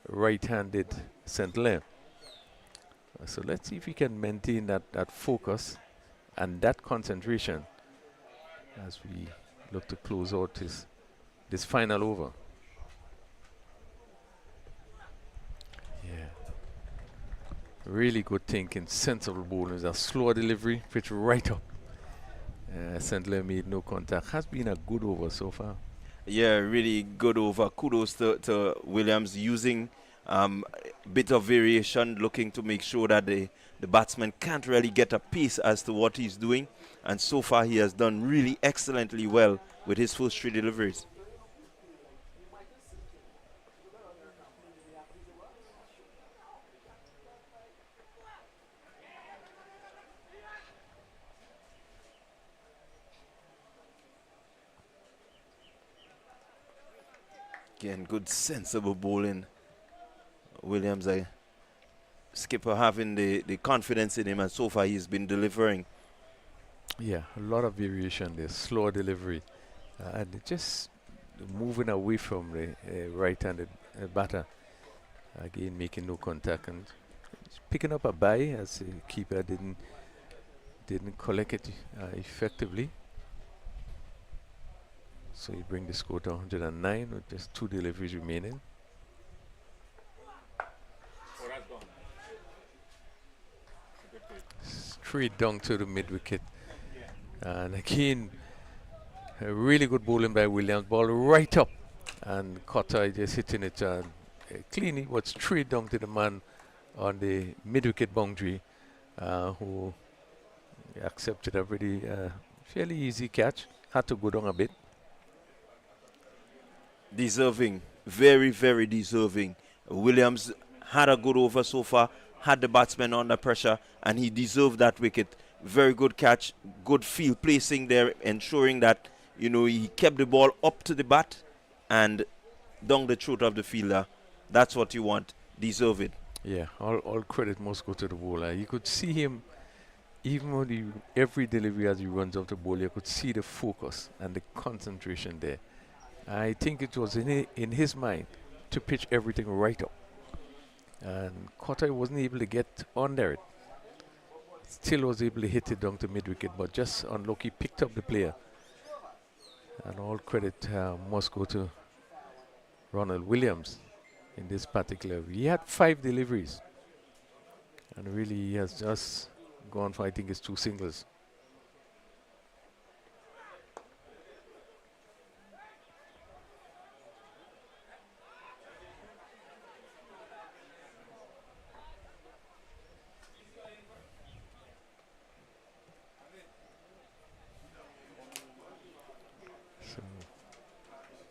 right-handed St. So let's see if he can maintain that focus and that concentration as we look to close out this final over. Yeah. Really good thinking, sensible bowling. A slower delivery, pitch right up. St. made no contact. Has been a good over so far. Yeah, really good over. Kudos to Williams using a bit of variation, looking to make sure that the batsman can't really get a piece as to what he's doing. And so far, he has done really excellently well with his first three deliveries. Again, good sensible bowling. Williams, skipper having the confidence in him, and so far he's been delivering. Yeah, a lot of variation there, slower delivery. And just moving away from the right-handed batter. Again, making no contact and picking up a bye as the keeper didn't collect it effectively. So you bring the score to 109 with just two deliveries remaining. Straight down to the mid-wicket. And again, a really good bowling by Williams. Ball right up. And Cotter just hitting it cleanly, but straight down to the man on the mid-wicket boundary, who accepted a pretty fairly easy catch. Had to go down a bit. Deserving, very, very deserving. Williams had a good over so far, had the batsman under pressure, and he deserved that wicket. Very good catch, good field placing there, ensuring that, he kept the ball up to the bat and down the throat of the fielder. That's what you want. Deserve it. Yeah, all credit must go to the bowler. You could see him, even when every delivery as he runs off the ball, you could see the focus and the concentration there. I think it was in his mind to pitch everything right up. And Cotter wasn't able to get under it. Still was able to hit it down to mid-wicket, but just unlucky, picked up the player. And all credit must go to Ronald Williams in this particular. He had 5 deliveries. And really he has just gone for, I think it's 2 singles.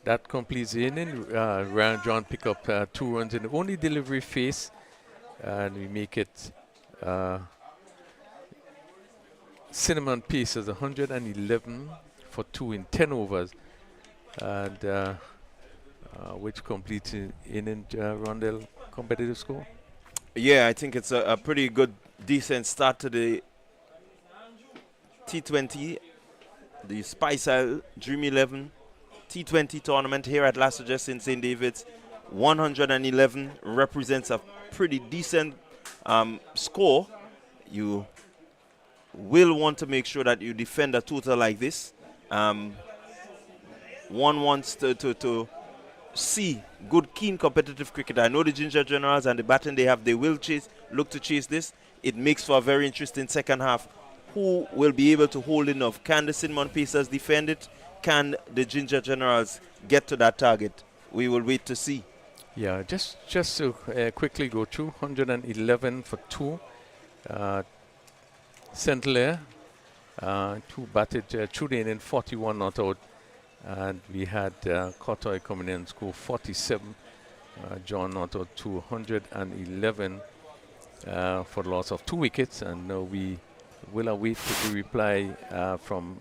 That completes the inning. Ryan John pick up 2 runs in the only delivery phase, and we make it Cinnamon Pieces 111 for 2 in 10 overs, and which completes the inning. Rondell, competitive score. Yeah, I think it's a pretty good, decent start to the T20. the Spice Isle Dream 11 T20 tournament here at La Sagesse in St. David's. 111 represents a pretty decent score. You will want to make sure that you defend a total like this. One wants to see good, keen, competitive cricket. I know the Ginger Generals and the batting they have, they will look to chase this. It makes for a very interesting second half. Who will be able to hold enough? Can the Cinnamon Pacers defend it? Can the Ginger Generals get to that target? We will wait to see. Yeah, just to quickly go through, 111 for 2. St. Clair, 2 batted through the inning, 41 not out. And we had Cotoy coming in and score 47. John not out, 211 for the loss of 2 wickets. And we will await the reply from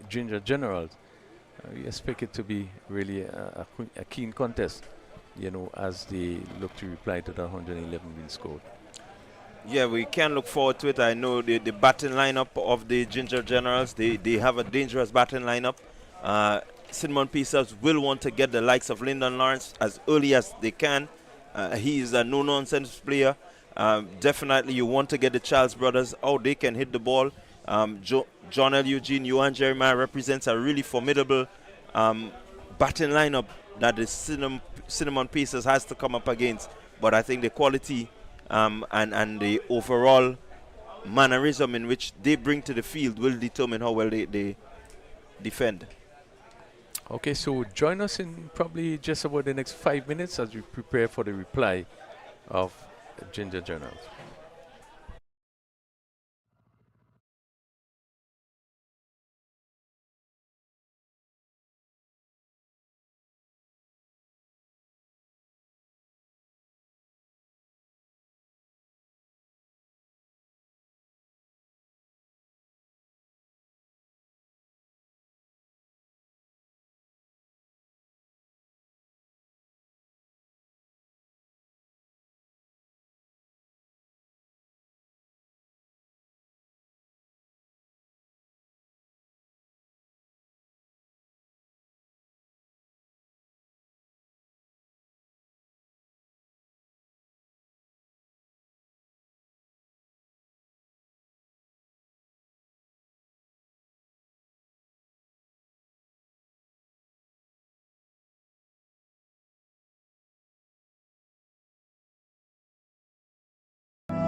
Ginger Generals. We expect it to be really a keen contest, as they look to reply to the 111 being scored. Yeah, we can look forward to it. I know the batting lineup of the Ginger Generals, they have a dangerous batting lineup. Cinnamon Pacers will want to get the likes of Lyndon Lawrence as early as they can. He is a no-nonsense player. Definitely you want to get the Charles brothers out. They can hit the ball. John L. Eugene, Johan Jeremiah represents a really formidable batting lineup that the Cinnamon Pacers has to come up against. But I think the quality and the overall mannerism in which they bring to the field will determine how well they defend. Okay, so join us in probably just about the next 5 minutes as we prepare for the reply of Ginger Journals.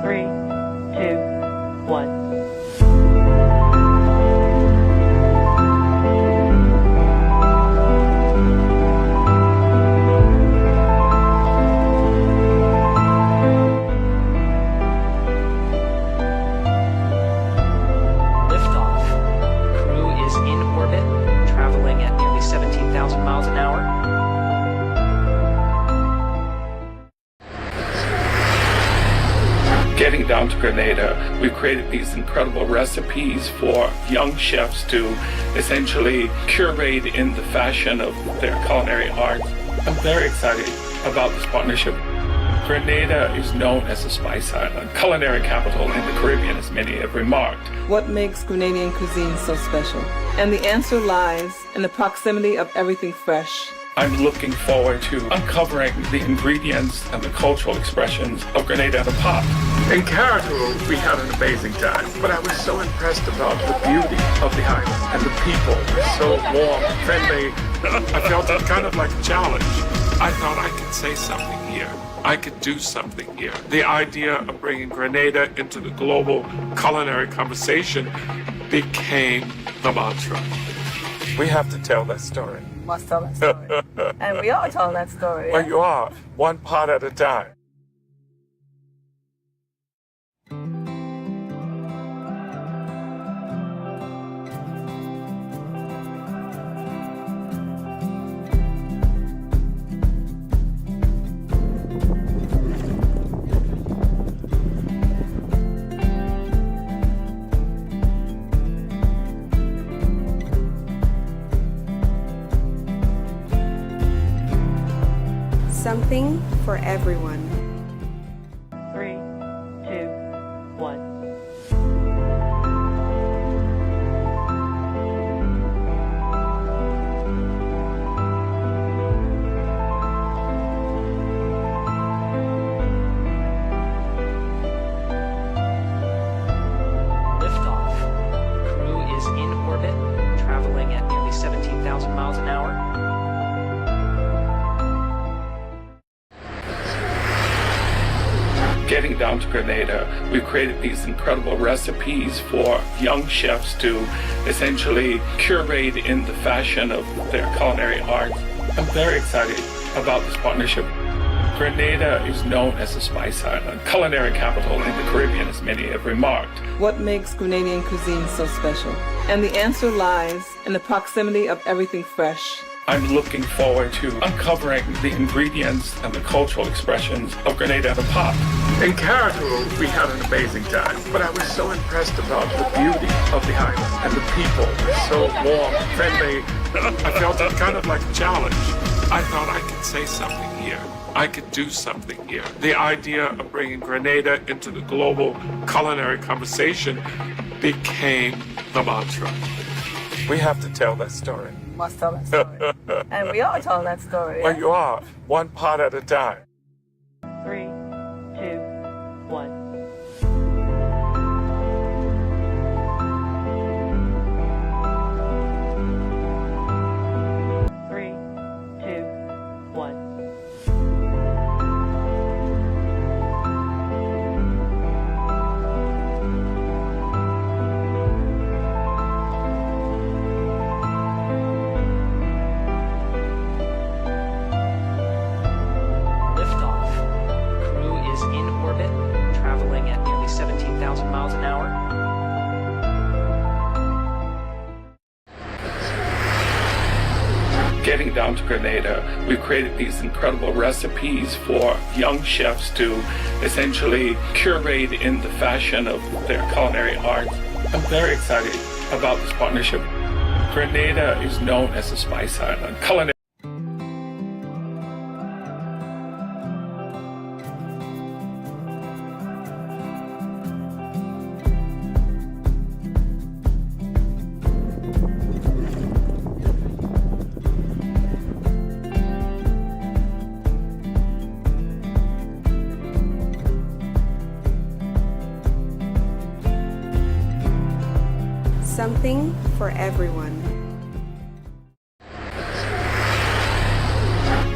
Three, two, one. Liftoff. Crew is in orbit, traveling at nearly 17,000 miles an hour. Getting down to Grenada, we've created these incredible recipes for young chefs to essentially curate in the fashion of their culinary arts. I'm very excited about this partnership. Grenada is known as the Spice Island, culinary capital in the Caribbean, as many have remarked. What makes Grenadian cuisine so special? And the answer lies in the proximity of everything fresh. I'm looking forward to uncovering the ingredients and the cultural expressions of Grenada in a pot. In Caribou, we had an amazing time, but I was so impressed about the beauty of the island, and the people were so warm and friendly. I felt it kind of like a challenge. I thought I could say something here. I could do something here. The idea of bringing Grenada into the global culinary conversation became the mantra. We have to tell that story. Must tell that story. And we are telling that story. Well, you are, one pot at a time. Something for everyone. 3, 2, 1. miles an hour. Getting down to Grenada, we've created these incredible recipes for young chefs to essentially curate in the fashion of their culinary art. I'm very excited about this partnership. Grenada is known as the Spice Island, culinary capital in the Caribbean, as many have remarked. What makes Grenadian cuisine so special? And the answer lies in the proximity of everything fresh. I'm looking forward to uncovering the ingredients and the cultural expressions of Grenada in a pot. In Caribou, we had an amazing time, but I was so impressed about the beauty of the island and the people were so warm, friendly. I felt it kind of like a challenge. I thought I could say something here. I could do something here. The idea of bringing Grenada into the global culinary conversation became the mantra. We have to tell that story. Must tell that story. And we are telling that story. Well, you are, one pot at a time. 3, 2, 1. Getting down to Grenada, we've created these incredible recipes for young chefs to essentially curate in the fashion of their culinary art. I'm very excited about this partnership. Grenada is known as the Spice Island, culinary. Something for everyone.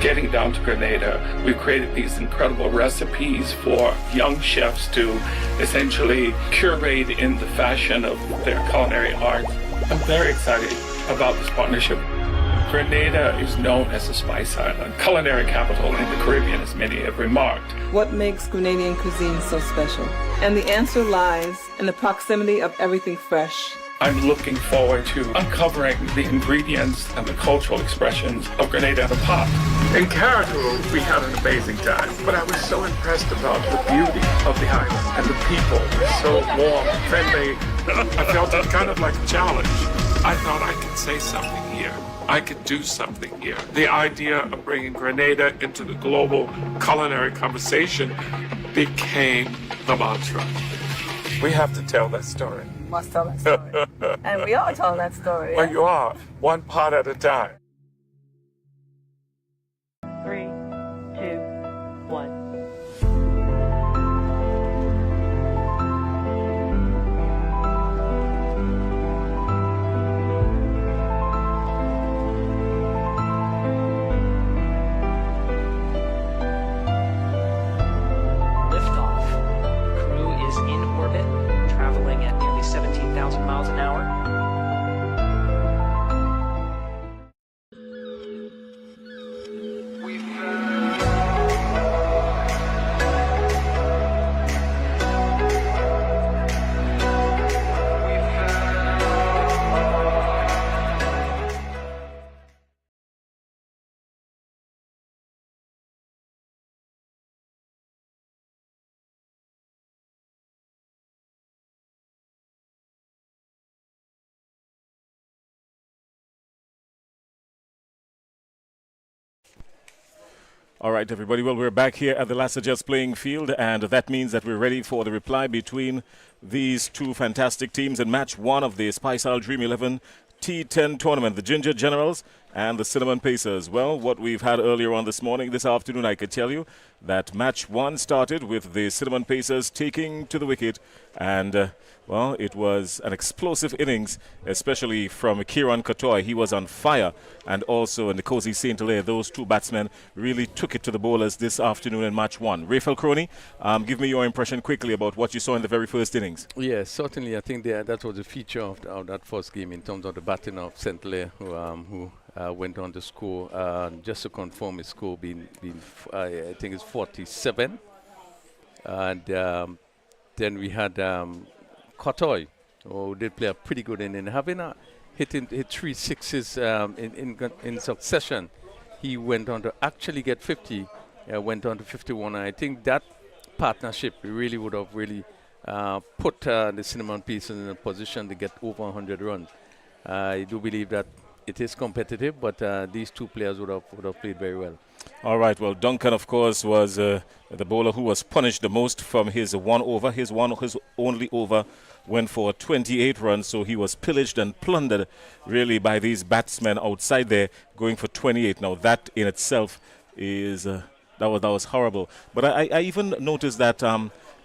Getting down to Grenada, we've created these incredible recipes for young chefs to essentially curate in the fashion of their culinary art. I'm very excited about this partnership. Grenada is known as the Spice Island, culinary capital in the Caribbean, as many have remarked. What makes Grenadian cuisine so special? And the answer lies in the proximity of everything fresh. I'm looking forward to uncovering the ingredients and the cultural expressions of Grenada in a pot. In Caribou, we had an amazing time, but I was so impressed about the beauty of the island and the people were so warm, friendly. I felt it kind of like a challenge. I thought I could say something here. I could do something here. The idea of bringing Grenada into the global culinary conversation became the mantra. We have to tell that story. Must tell that story. And we are telling that story. Well, you are, one pot at a time. 3, 2, 1. Liftoff. Crew is in orbit, traveling at nearly 17,000 miles an hour. All right, everybody. Well, we're back here at the Lasajet's playing field, and that means that we're ready for the reply between these two fantastic teams in match one of the Spice Isle Dream 11 T10 tournament. The Ginger Generals and the Cinnamon Pacers. Well, what we've had earlier on this afternoon, I could tell you that match 1 started with the Cinnamon Pacers taking to the wicket, and well, it was an explosive innings, especially from Kieran Katoy. He was on fire, and also Nkosi St. Hilaire. Those two batsmen really took it to the bowlers this afternoon in match 1. Rafael Crony, give me your impression quickly about what you saw in the very first innings. Yes, certainly. I think that was a feature of that first game in terms of the batting of St. Hilaire, who went on to score. Just to confirm, his score I think it's 47. And then we had Katoy, who did play a pretty good inning. Having hit 3 sixes in succession, he went on to actually get 50, went on to 51. And I think that partnership really would have put the Cinnamon Pacers in a position to get over 100 runs. I do believe that it is competitive, but these two players would have played very well. All right, well, Duncan, of course, was the bowler who was punished the most from his one over. His only over went for 28 runs, so he was pillaged and plundered, really, by these batsmen outside there, going for 28. Now, that in itself is that was horrible. But I even noticed that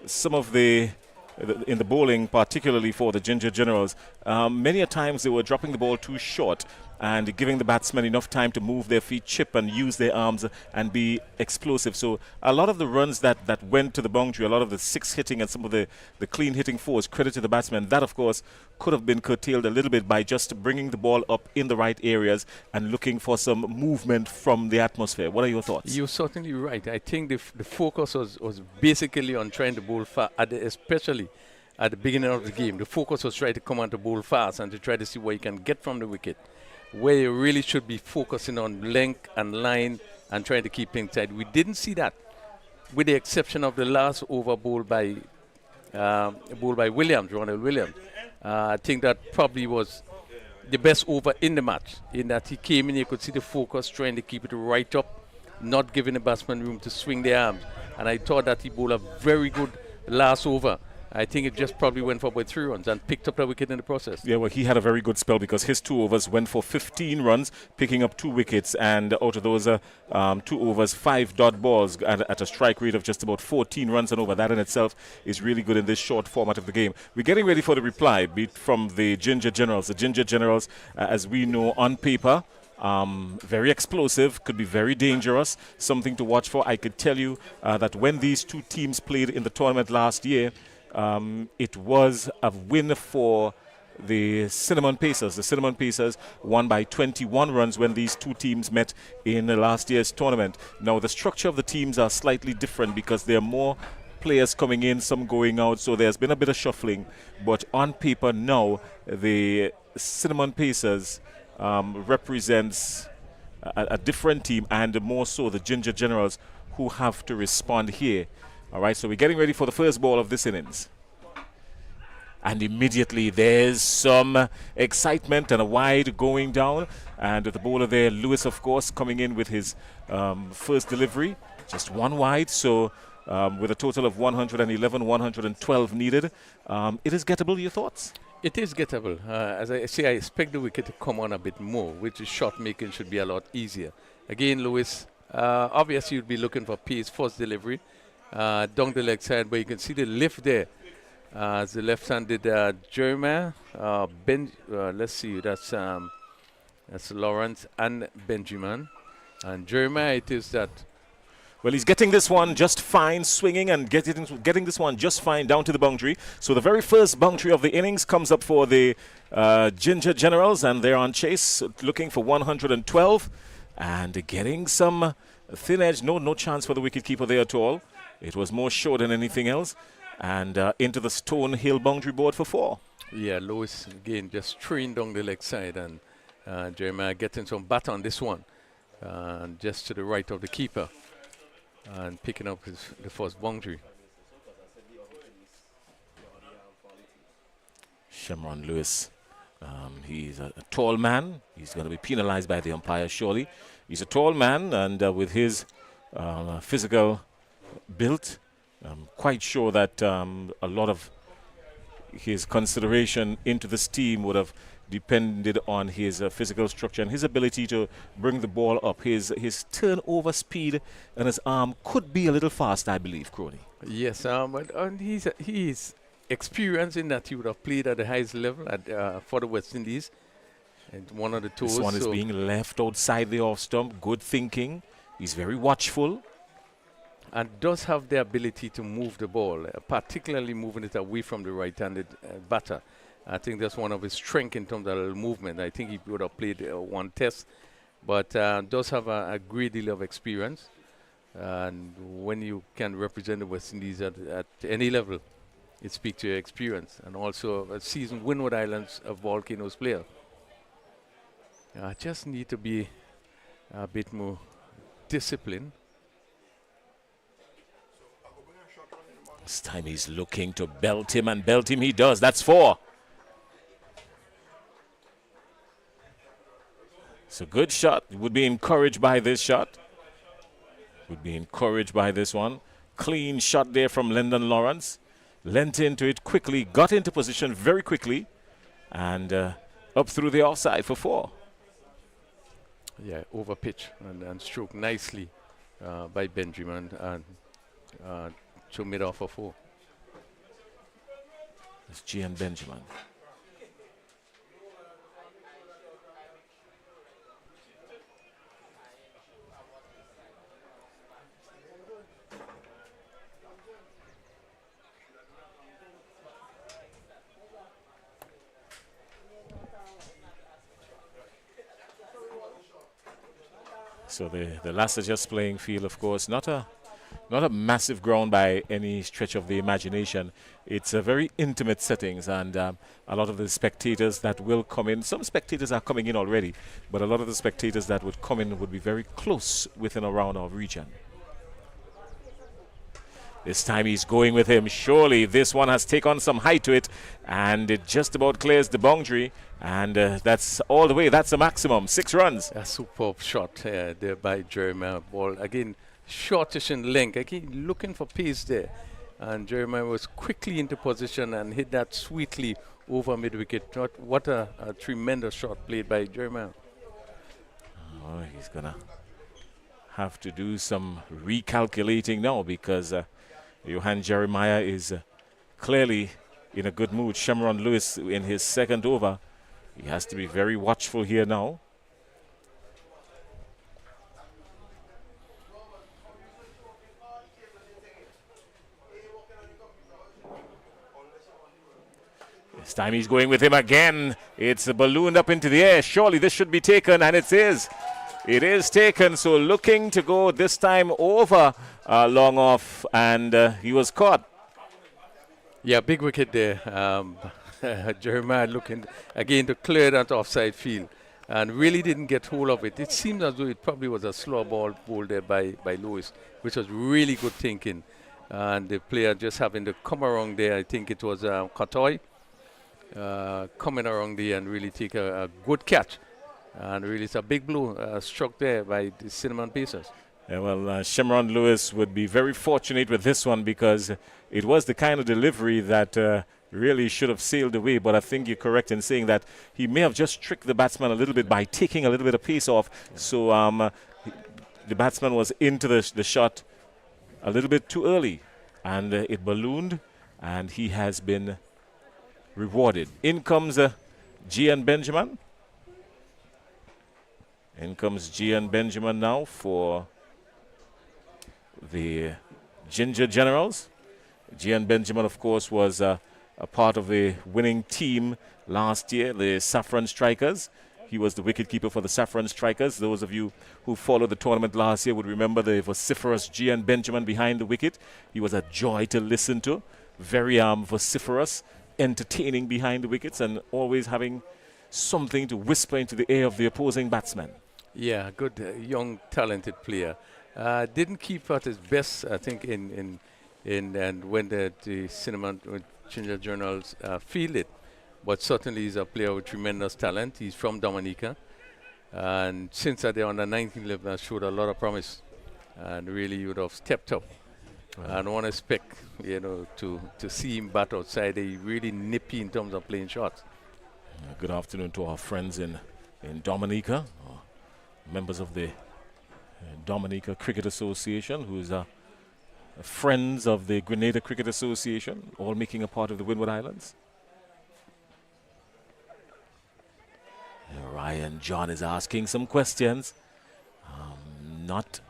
some of in the bowling, particularly for the Ginger Generals, many a times they were dropping the ball too short and giving the batsmen enough time to move their feet, chip and use their arms and be explosive. So a lot of the runs that went to the boundary, a lot of the 6 hitting and some of the clean hitting 4s, credit to the batsmen. That, of course, could have been curtailed a little bit by just bringing the ball up in the right areas and looking for some movement from the atmosphere. What are your thoughts? You're certainly right. I think the focus was basically on trying to bowl fast, especially at the beginning of the game. The focus was trying to come on to bowl fast and to try to see what you can get from the wicket, where you really should be focusing on length and line and trying to keep things tight. We didn't see that, with the exception of the last over bowled by Williams, Ronald Williams. I think that probably was the best over in the match, in that he came in, you could see the focus, trying to keep it right up, not giving the batsman room to swing their arms. And I thought that he bowled a very good last over. I think it just probably went for about 3 runs and picked up the wicket in the process. Yeah, well, he had a very good spell because his 2 overs went for 15 runs, picking up 2 wickets. And out of those 2 overs, 5 dot balls at a strike rate of just about 14 runs and over. That in itself is really good in this short format of the game. We're getting ready for the reply from the Ginger Generals. The Ginger Generals, as we know, on paper, very explosive, could be very dangerous, something to watch for. I could tell you that when these 2 teams played in the tournament last year, it was a win for the Cinnamon Pacers. The Cinnamon Pacers won by 21 runs when these 2 teams met in last year's tournament. Now, the structure of the teams are slightly different because there are more players coming in, some going out, so there's been a bit of shuffling. But on paper now, the Cinnamon Pacers represents a different team, and more so the Ginger Generals, who have to respond here. All right, so we're getting ready for the first ball of this innings. And immediately there's some excitement and a wide going down. And the bowler there, Lewis, of course, coming in with his first delivery. Just 1 wide, so with a total of 111, 112 needed. It is gettable, your thoughts? It is gettable. As I say, I expect the wicket to come on a bit more, which is shot making should be a lot easier. Again, Lewis, obviously you'd be looking for pace, first delivery. Down the leg side, but you can see the lift there. As the left-handed Jeremiah, let's see, that's Lawrence and Benjamin. And Jeremiah, it is that. Well, he's getting this one just fine, swinging and getting this one just fine down to the boundary. So the very first boundary of the innings comes up for the Ginger Generals, and they're on chase, looking for 112 and getting some thin edge. No chance for the wicketkeeper there at all. It was more short than anything else. And into the Stone Hill boundary board for 4. Yeah, Lewis, again, just trained down the leg side. And Jeremiah getting some bat on this one. Just to the right of the keeper. And picking up the first boundary. Shamron Lewis. He's a tall man. He's going to be penalized by the umpire, surely. He's a tall man, and with his physical built, I'm quite sure that a lot of his consideration into this team would have depended on his physical structure and his ability to bring the ball up. His turnover speed and his arm could be a little fast, I believe, Crony. Yes, and he's experienced in that he would have played at the highest level for the West Indies. And one of the toes. This one is being left outside the off stump. Good thinking. He's very watchful. And does have the ability to move the ball, particularly moving it away from the right-handed batter. I think that's one of his strengths in terms of movement. I think he would have played one test, but does have a great deal of experience. And when you can represent the West Indies at any level, it speaks to your experience. And also a seasoned Windward Islands Volcanoes player. I just need to be a bit more disciplined. This time he's looking to belt him, and belt him he does. That's 4. It's a good shot. Would be encouraged by this shot. Would be encouraged by this one. Clean shot there from Lyndon Lawrence. Lent into it quickly, got into position very quickly, and up through the offside for 4. Yeah, over pitch and stroked nicely by Benjamin and to mid off for 4. It's Gian Benjamin. So the Lassiter just playing field, of course, not a massive ground by any stretch of the imagination. It's a very intimate settings, and a lot of the spectators that will come in, some spectators are coming in already, but a lot of the spectators that would come in would be very close within around our region. This time he's going with him. Surely this one has taken some height to it, and it just about clears the boundary, and that's all the way. That's the maximum. 6 runs. A superb shot there by Jeremiah. Ball again, shortish in length. Again, looking for pace there, and Jeremiah was quickly into position and hit that sweetly over mid wicket. What a tremendous shot played by Jeremiah. Oh, he's gonna have to do some recalculating now, because Johan Jeremiah is clearly in a good mood. Shamron Lewis in his second over. He has to be very watchful here now. This time he's going with him again. It's ballooned up into the air. Surely this should be taken, and it is. It is taken, so looking to go this time over long off, and he was caught. Yeah, big wicket there. Jeremiah looking again to clear that offside field, and really didn't get hold of it. It seemed as though it probably was a slow ball pulled there by Lewis, which was really good thinking. And the player just having to come around there. I think it was Katoy coming around there and really take a good catch. And really, it's a big blow struck there by the Cinnamon Pacers. Yeah, well, Shamron Lewis would be very fortunate with this one, because it was the kind of delivery that really should have sailed away. But I think you're correct in saying that he may have just tricked the batsman a little bit by taking a little bit of pace off. So the batsman was into the shot a little bit too early, and it ballooned, and he has been rewarded. In comes Gian Benjamin. In comes Gian Benjamin now for the Ginger Generals. Gian Benjamin, of course, was a part of the winning team last year, the Saffron Strikers. He was the wicketkeeper for the Saffron Strikers. Those of you who followed the tournament last year would remember the vociferous Gian Benjamin behind the wicket. He was a joy to listen to, very vociferous, entertaining behind the wickets, and always having something to whisper into the ear of the opposing batsman. Yeah, good young, talented player. Didn't keep at his best, I think, in and when the Cinnamon Ginger Journals fielded. But certainly he's a player with tremendous talent. He's from Dominica. And since they're on the 19th level, showed a lot of promise. And really would have stepped up. I don't want to expect, to see him bat outside. He's really nippy in terms of playing shots. Good afternoon to our friends in Dominica, members of the Dominica Cricket Association, who is friends of the Grenada Cricket Association, all making a part of the Windward Islands. Ryan John is asking some questions. Not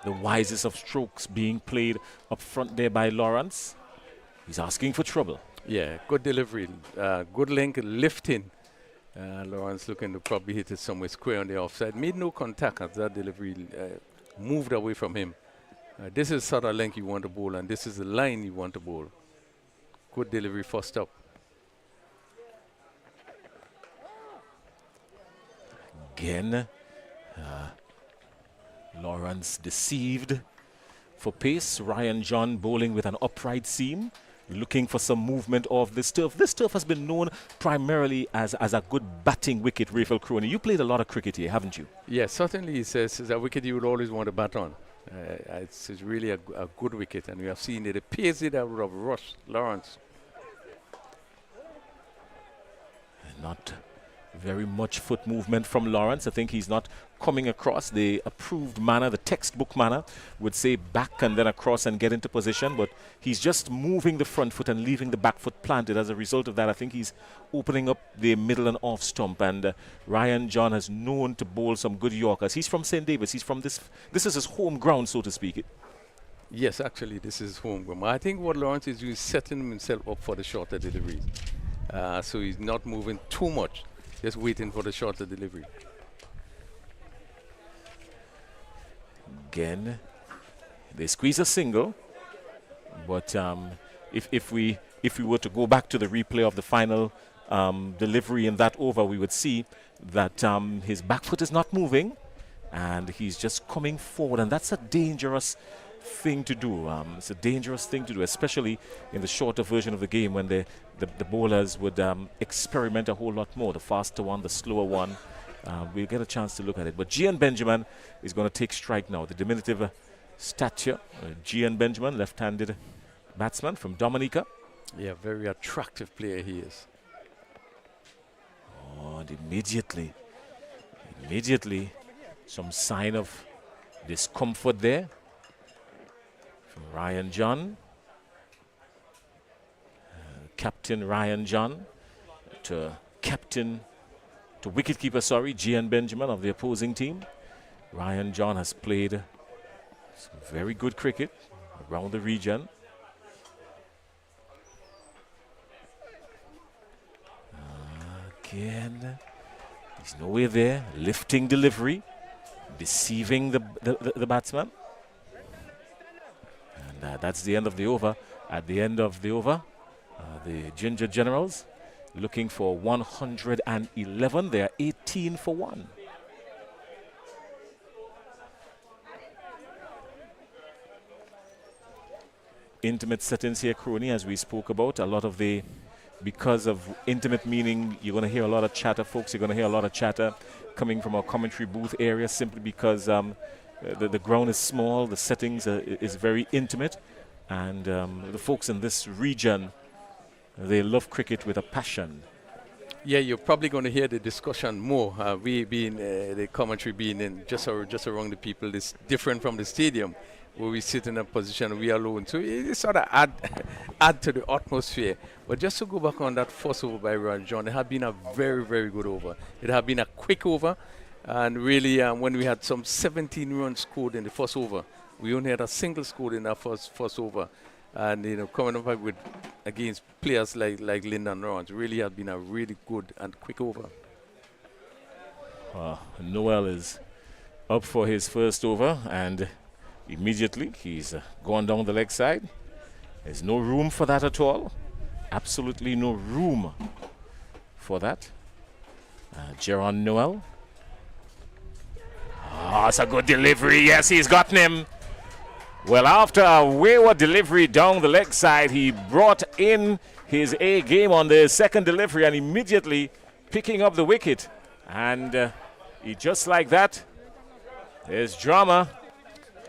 the wisest of strokes being played up front there by Lawrence. He's asking for trouble. Yeah, good delivery, good link, lifting. Lawrence looking to probably hit it somewhere square on the offside. Made no contact as that delivery moved away from him. This is sort of length you want to bowl, and this is the line you want to bowl. Good delivery first up. Again, Lawrence deceived for pace. Ryan John bowling with an upright seam, looking for some movement of this turf. This turf has been known primarily as a good batting wicket, Raphael Crony. You played a lot of cricket here, haven't you? Yes, certainly it's a wicket you would always want to bat on. It's really a good wicket, and we have seen it. It appears it out of Rush Lawrence. Not very much foot movement from Lawrence. I think he's not coming across the approved manner, the textbook manner would say back and then across and get into position, but he's just moving the front foot and leaving the back foot planted. As a result of that, I think he's opening up the middle and off stump, and Ryan John has known to bowl some good Yorkers. He's from St. David's. He's from this is his home ground, so to speak. Yes, actually this is home ground. I think what Lawrence is doing is setting himself up for the shorter deliveries. So he's not moving too much, just waiting for the shorter delivery. Again, they squeeze a single, but if we were to go back to the replay of the final delivery in that over, we would see that his back foot is not moving, and he's just coming forward, and that's a dangerous thing to do. It's a dangerous thing to do, especially in the shorter version of the game when the bowlers would experiment a whole lot more. The faster one, the slower one. We'll get a chance to look at it. But Gian Benjamin is going to take strike now. The diminutive stature. Gian Benjamin, left-handed batsman from Dominica. Yeah, very attractive player he is. Oh, and immediately, some sign of discomfort there from Ryan John. Captain Ryan John to wicketkeeper, Gian Benjamin of the opposing team. Ryan John has played some very good cricket around the region. Again, he's nowhere there. Lifting delivery, deceiving the batsman. And that's the end of the over. At the end of the over, the Ginger Generals looking for 111. They are 18 for 1. Intimate settings here, Crony, as we spoke about. A lot of because of intimate meaning, you're going to hear a lot of chatter, folks. You're going to hear a lot of chatter coming from our commentary booth area simply because the ground is small, the settings is very intimate, and the folks in this region, they love cricket with a passion. Yeah, you're probably going to hear the discussion more. We being the commentary being in just around the people. It's different from the stadium where we sit in a position we are alone. So it sort of add to the atmosphere. But just to go back on that first over by Ryan John, it had been a very, very good over. It had been a quick over, and really when we had some 17 runs scored in the first over, we only had a single scored in that first over. And coming up with against players like Lyndon Lawrence really has been a really good and quick over. Noel is up for his first over, and immediately he's gone down the leg side. There's no room for that at all. Absolutely no room for that. Jeron Noel. It's a good delivery. Yes, he's gotten him. Well, after a wayward delivery down the leg side, he brought in his A game on the second delivery and immediately picking up the wicket. And just like that, there's drama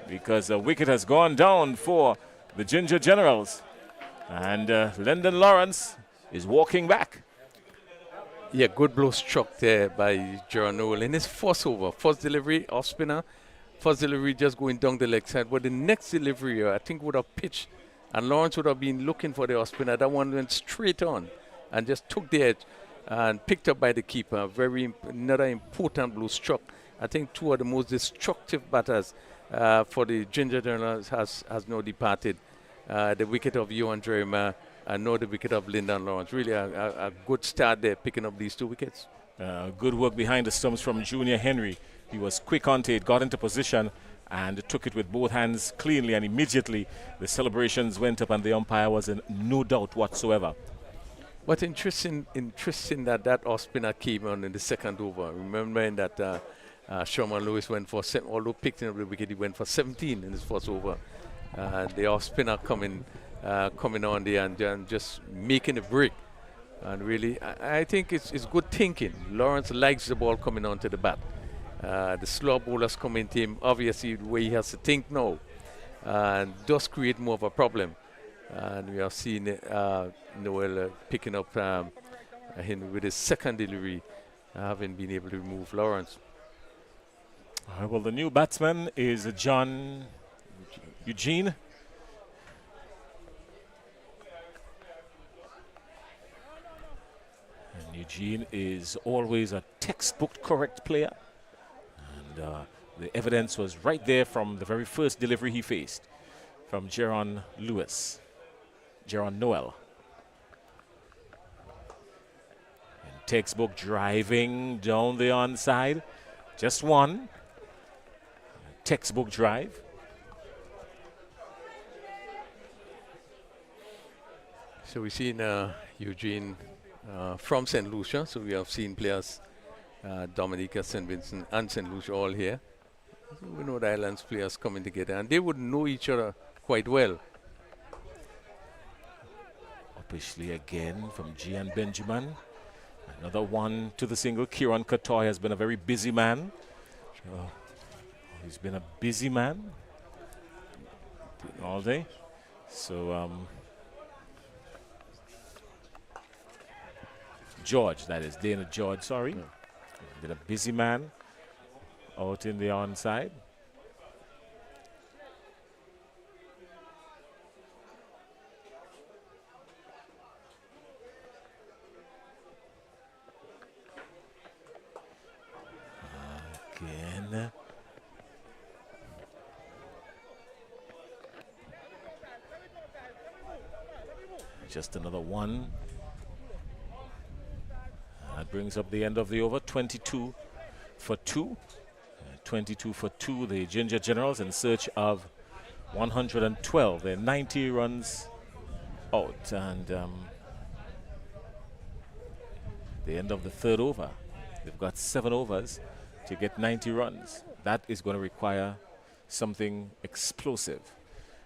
because the wicket has gone down for the Ginger Generals. And Lyndon Lawrence is walking back. Yeah, good blow struck there by Jaron Noel in his first over. First delivery off spinner. First delivery just going down the leg side. But the next delivery, I think, would have pitched. And Lawrence would have been looking for the off spinner. That one went straight on and just took the edge and picked up by the keeper. Another important blow struck. I think two of the most destructive batters for the Ginger Generals has now departed. The wicket of Johan Jeremiah and now the wicket of Lyndon Lawrence. Really a good start there, picking up these 2 wickets. Good work behind the stumps from Junior Henry. He was quick onto it, got into position, and took it with both hands cleanly, and immediately the celebrations went up and the umpire was in no doubt whatsoever. What interesting that off spinner came on in the second over. Remembering that Sherman Lewis went for, although picking up the wicket, he went for 17 in his first over. The off spinner coming on there and just making a break. And really, I think it's good thinking. Lawrence likes the ball coming onto the bat. The slow bowlers coming to him, obviously, the way he has to think now, and does create more of a problem. And we have seen Noel picking up him with his second delivery, having been able to remove Lawrence. Well, the new batsman is John Eugene. And Eugene is always a textbook correct player. And the evidence was right there from the very first delivery he faced from Jaron Noel. And textbook driving down the onside. Just one. Textbook drive. So we've seen Eugene from St. Lucia. So we have seen players Dominica, St. Vincent and St. Lucia all here. So we know the islands players coming together and they would know each other quite well. Officially again from Gian Benjamin. Another one to the single. Kieran Katoy has been a very busy man. He's been a busy man all day. So George, that is Dana George, sorry. Been a busy man out in the onside. Again. Just another one. That brings up the end of the over, 22 for 2. 22 for 2, the Ginger Generals in search of 112. They're 90 runs out. And the end of the third over. They've got 7 overs to get 90 runs. That is going to require something explosive.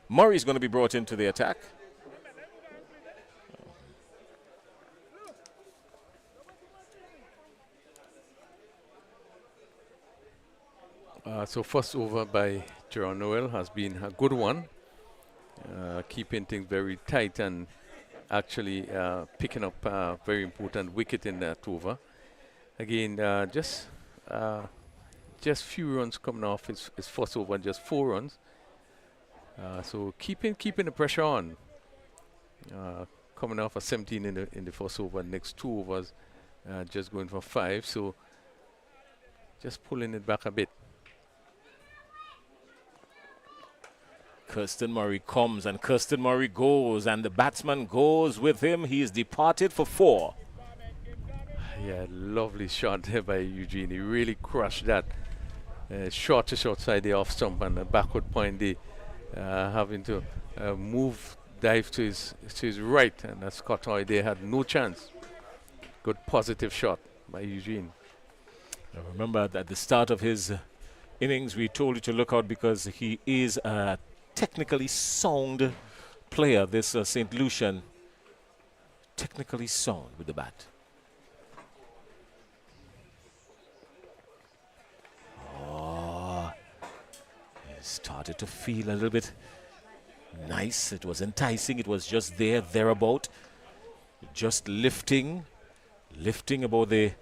Murray's going to be brought into the attack. So first over by Jaron Noel has been a good one, keeping things very tight and actually picking up a very important wicket in that over. Again, just few runs coming off his first over, just 4 runs. So keeping the pressure on. Coming off a 17 in the first over, next 2 overs, just going for 5. So just pulling it back a bit. Kirsten Murray comes and Kirsten Murray goes and the batsman goes with him. He is departed for 4. Yeah, lovely shot there by Eugene. He really crushed that. Short to short side the off stump and the backward point, the having to dive to his right, and that's Katoy. They had no chance. Good positive shot by Eugene. I remember at the start of his innings we told you to look out because he is a technically sound player, this St. Lucian. Technically sound with the bat. Oh, it started to feel a little bit nice. It was enticing. It was just thereabout. Just lifting lifting about the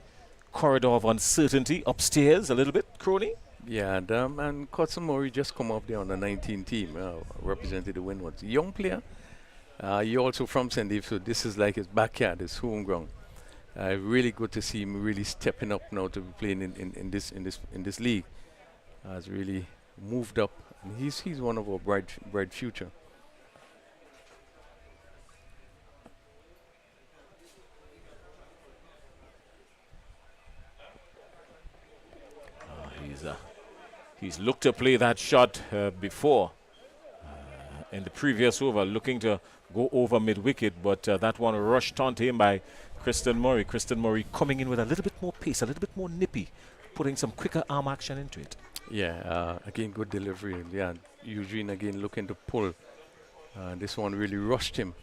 corridor of uncertainty upstairs a little bit, Crony. Yeah, and Cotson Murray just come off there on the 19 team, represented the win. Was a young player. He also from St. Dave, so this is like his backyard, his home ground. Really good to see him really stepping up now to be playing in this league. Has really moved up. And he's one of our bright future. He's looked to play that shot before in the previous over, looking to go over mid-wicket, but that one rushed onto him by Kristen Murray. Kristen Murray coming in with a little bit more pace, a little bit more nippy, putting some quicker arm action into it. Yeah, again, good delivery. Yeah, Eugene again looking to pull. This one really rushed him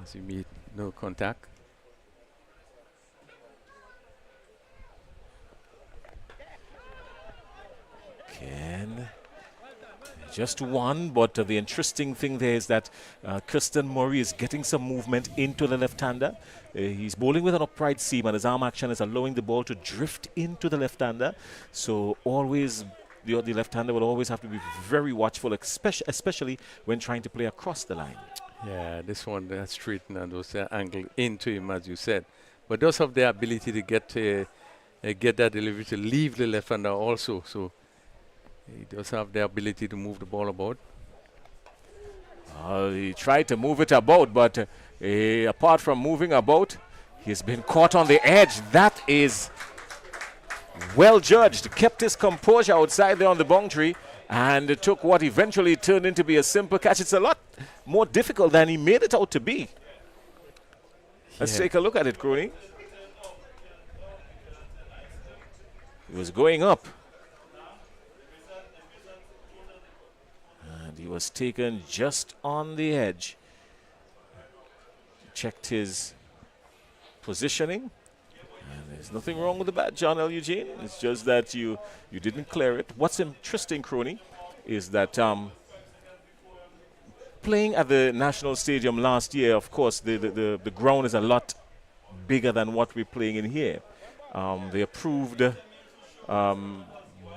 as he made no contact. Again, just one, but the interesting thing there is that Kristen Murray is getting some movement into the left-hander. He's bowling with an upright seam, and his arm action is allowing the ball to drift into the left-hander. So always, the left-hander will always have to be very watchful, especially when trying to play across the line. Yeah, this one straightened and was angled into him, as you said. But does have the ability to get that delivery to leave the left-hander also. So he does have the ability to move the ball about. He tried to move it about, but apart from moving about, he's been caught on the edge. That is well judged. Kept his composure outside there on the boundary and took what eventually turned into be a simple catch. It's a lot more difficult than he made it out to be. Let's take a look at it, Crony. He was going up. He was taken just on the edge. Checked his positioning. And there's nothing wrong with the bat, John L. Eugene. It's just that you didn't clear it. What's interesting, Crony, is that playing at the National Stadium last year, of course, the ground is a lot bigger than what we're playing in here. The approved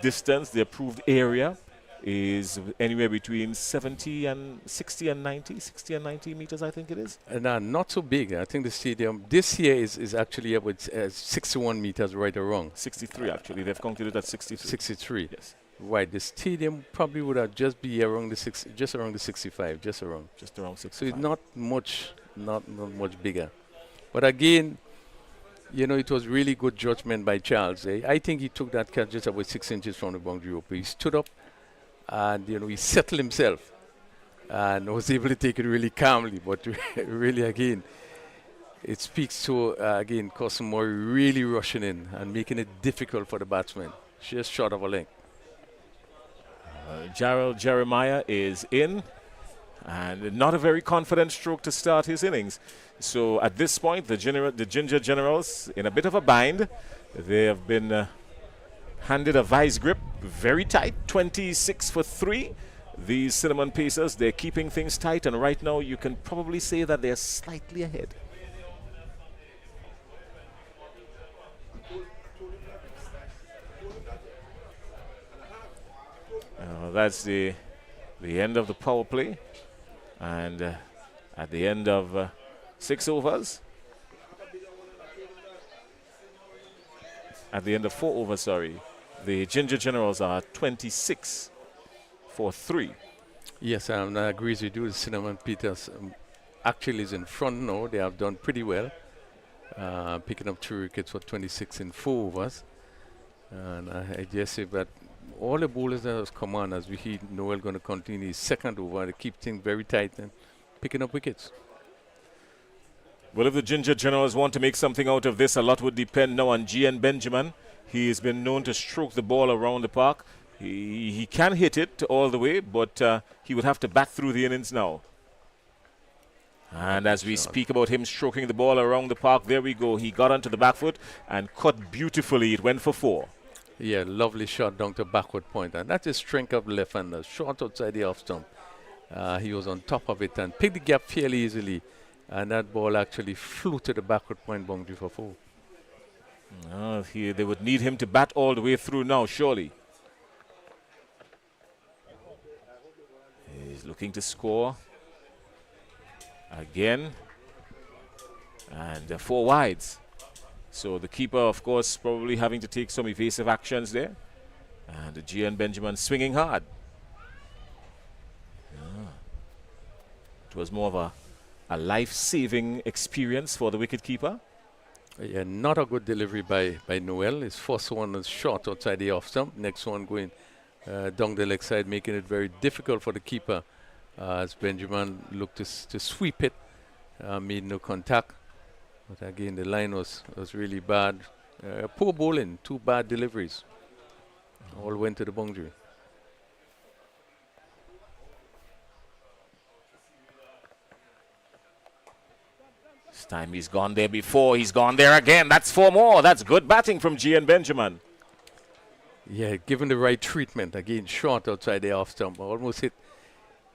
distance, the approved area is anywhere between 60 and 90 meters, I think it is. Not so big. I think the stadium this year is actually about 61 meters, right or wrong. 63, actually. They've counted it at 63. 63. Yes. Right. The stadium probably would have just be around just around the 65, just around 65. So it's not much bigger. But again, it was really good judgment by Charles. I think he took that catch just about 6 inches from the boundary rope. He stood up and, he settled himself and was able to take it really calmly. But really, again, it speaks to, again, Cotson Murray really rushing in and making it difficult for the batsman. Just short of a length. Gerald Jeremiah is in, and not a very confident stroke to start his innings. So at this point, the Ginger Generals in a bit of a bind. They have been handed a vice grip, very tight, 26 for 3. These Cinnamon Pacers, they're keeping things tight, and right now you can probably say that they're slightly ahead. That's the end of the power play, and at the end of 6 overs, at the end of 4 overs, sorry, the Ginger Generals are 26 for 3. Yes, I agree with you. The Cinnamon Peters actually is in front now. They have done pretty well, picking up 2 wickets for 26 in 4 overs. And I just say that all the bowlers that have come on, as we hear Noel going to continue his second over to keep things very tight and picking up wickets. Well, if the Ginger Generals want to make something out of this, a lot would depend now on G.N. Benjamin. He has been known to stroke the ball around the park. He can hit it all the way, but he would have to bat through the innings now. And as we speak about him stroking the ball around the park, there we go. He got onto the back foot and cut beautifully. It went for 4. Yeah, lovely shot down to backward point. And that's his strength of left-hander. Short outside the off stump. He was on top of it and picked the gap fairly easily. and that ball actually flew to the backward point boundary for 4. They would need him to bat all the way through now, surely. He's looking to score again, and 4 wides. So the keeper, of course, probably having to take some evasive actions there, and the Gian Benjamin swinging hard. It was more of a life-saving experience for the wicketkeeper. Yeah, not a good delivery by Noel. His first one was short outside the off stump. Next one going down the leg side, making it very difficult for the keeper as Benjamin looked to sweep it. Made no contact. But again, the line was really bad. Poor bowling, 2 bad deliveries. All went to the boundary. This time he's gone there before, he's gone there again. That's 4 more. That's good batting from Gian Benjamin. Yeah, given the right treatment, again, short outside the off stump, almost hit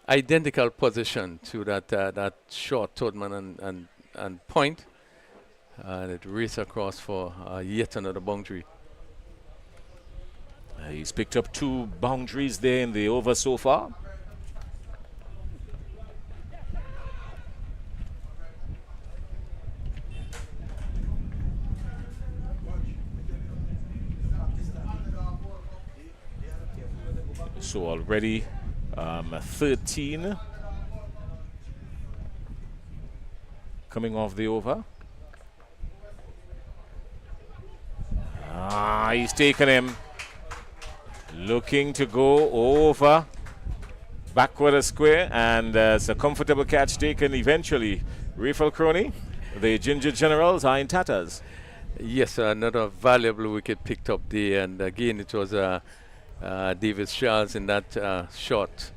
identical position to that short Todman and point. And it raced across for yet another boundary. He's picked up 2 boundaries there in the over so far. So already 13 coming off the over. He's taken him. Looking to go over. Backward a square, and it's a comfortable catch taken eventually. Rifle Crony, the Ginger Generals are in tatters. Yes, another valuable wicket picked up there, and again it was Davis Charles in that short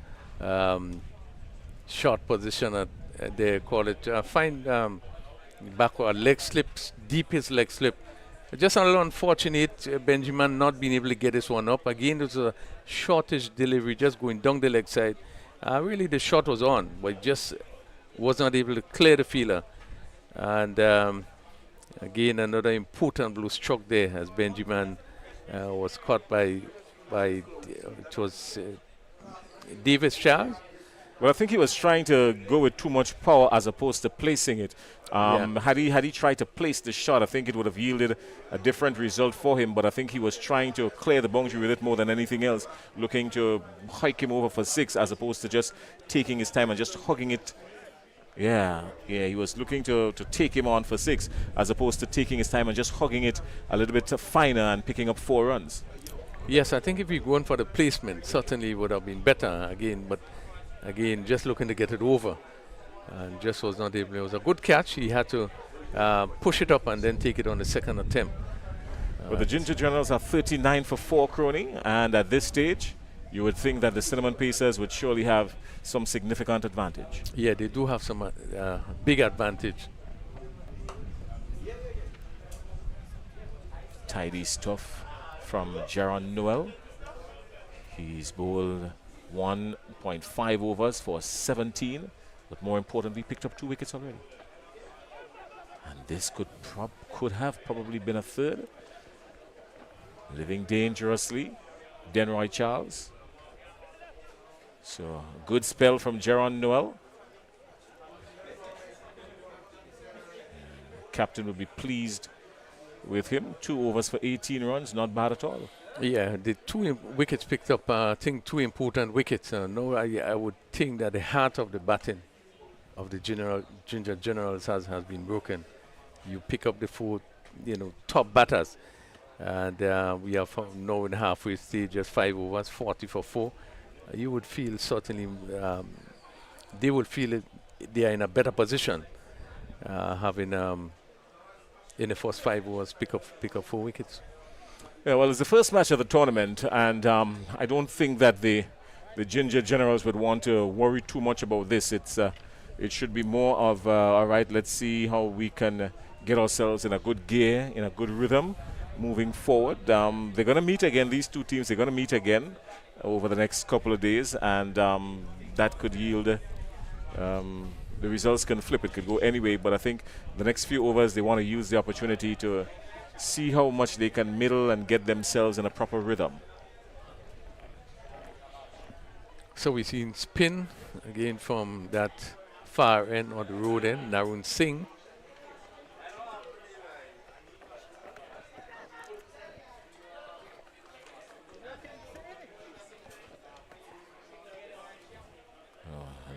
position. They call it fine backward leg slips, deepest leg slip. Just a little unfortunate, Benjamin not being able to get this one up. Again, it was a shortish delivery, just going down the leg side. Really, the shot was on, but just was not able to clear the fielder. And again, another important blue struck there as Benjamin was caught by it was Davis Charles. Well, I think he was trying to go with too much power as opposed to placing it. Had he tried to place the shot, I think it would have yielded a different result for him. But I think he was trying to clear the boundary with it more than anything else, looking to hike him over for 6 as opposed to just taking his time and just hugging it. Yeah, he was looking to take him on for 6 as opposed to taking his time and just hugging it a little bit finer and picking up 4 runs. Yes, I think if he going for the placement, certainly would have been better again. But again, just looking to get it over, and just was not able. It was a good catch. He had to push it up and then take it on the second attempt. But the Ginger Generals are 39 for 4, Crony, and at this stage, you would think that the Cinnamon Pacers would surely have some significant advantage. Yeah, they do have some big advantage. Tidy stuff from Jaron Noel. He's bowled 1.5 overs for 17, but more importantly, picked up 2 wickets already. And this could have probably been a third. Living dangerously, Denroy Charles. So, a good spell from Jaron Noel. Captain would be pleased with him. 2 overs for 18 runs, not bad at all. Yeah, the 2 wickets picked up, I think 2 important wickets. No, I would think that the heart of the batting of the Ginger Generals has been broken. You pick up the 4, top batters. And we are now in the halfway stage, just 5 overs, 40 for 4. You would feel certainly, they would feel they are in a better position, having in the first 5 overs pick up 4 wickets. Yeah, well, it's the first match of the tournament, and I don't think that the Ginger Generals would want to worry too much about this. It should be more of, all right, let's see how we can get ourselves in a good gear, in a good rhythm, moving forward. They're going to meet again, these 2 teams, they're going to meet again over the next couple of days, and that could yield the results can flip. It could go anyway, but I think the next few overs they want to use the opportunity to see how much they can middle and get themselves in a proper rhythm. So we've seen spin again from that far end or the road end, Narun Singh.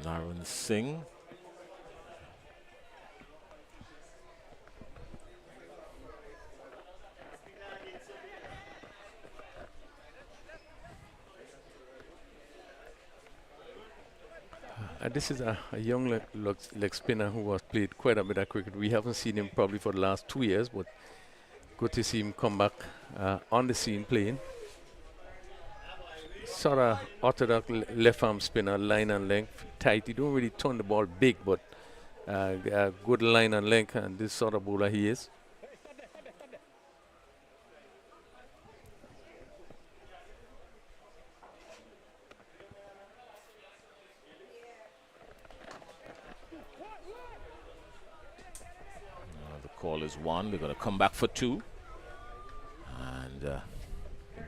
Narun Singh. This is a young leg spinner who has played quite a bit of cricket. We haven't seen him probably for the last 2 years, but good to see him come back on the scene playing. Sort of orthodox left arm spinner, line and length, tight. He don't really turn the ball big, but good line and length, and this sort of bowler he is. Call is 1. They're going to come back for 2. And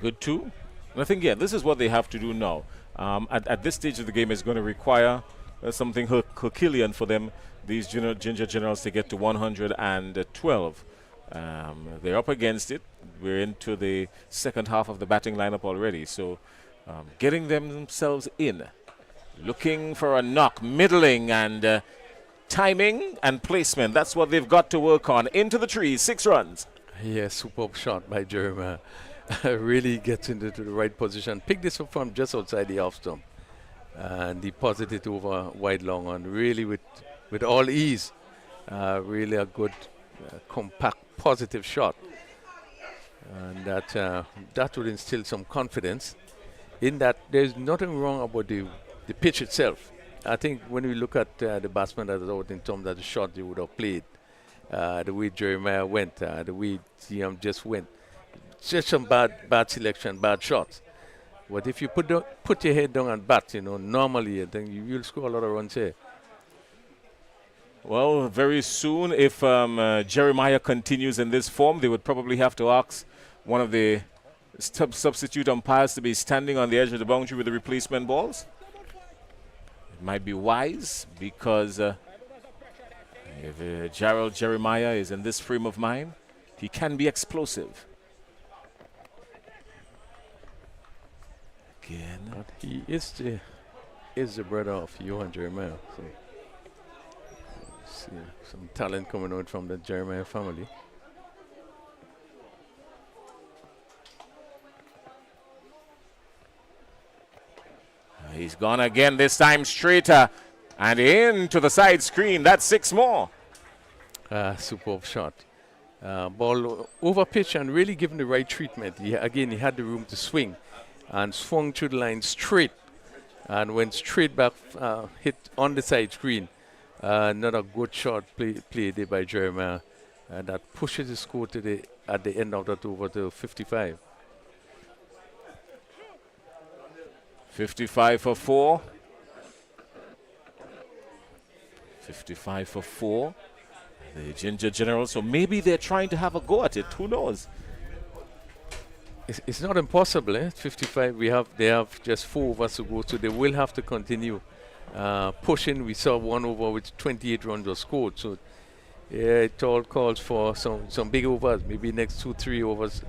good 2. And I think, yeah, this is what they have to do now. At this stage of the game, it's going to require something Herculean for them, these Ginger Generals, to get to 112. They're up against it. We're into the second half of the batting lineup already. So getting themselves in, looking for a knock, middling, and timing and placement. That's what they've got to work on. Into the trees, 6 runs. Yeah, superb shot by Jeremiah. Really gets into the right position. Picked this up from just outside the off stump and deposited it over wide long on, really with all ease. Really a good, compact, positive shot. And that would instill some confidence in that there's nothing wrong about the pitch itself. I think when we look at the batsman that is out in terms of the shot they would have played, the way Jeremiah went, the way Siam just went, just some bad selection, bad shots. But if you put your head down and bat, normally I think you'll score a lot of runs here. Well, very soon, if Jeremiah continues in this form, they would probably have to ask one of the substitute umpires to be standing on the edge of the boundary with the replacement balls. Might be wise, because if Gerald Jeremiah is in this frame of mind, he can be explosive. Again. But he is the brother of Johan Jeremiah. So see some talent coming out from the Jeremiah family. He's gone again, this time straighter and into the side screen. That's 6 more. Superb shot. Ball over pitch and really given the right treatment. He had the room to swing and swung through the line straight and went straight back, hit on the side screen. Another good shot played there by Jeremiah. That pushes the score at the end of that over to 55. 55 for 4. 55 for 4. The Ginger Generals, so maybe they're trying to have a go at it. Who knows? It's not impossible, eh? 55. They have just 4 overs to go, so they will have to continue pushing. We saw 1 over with 28 runs was scored, so it all calls for some big overs. Maybe next 2-3 overs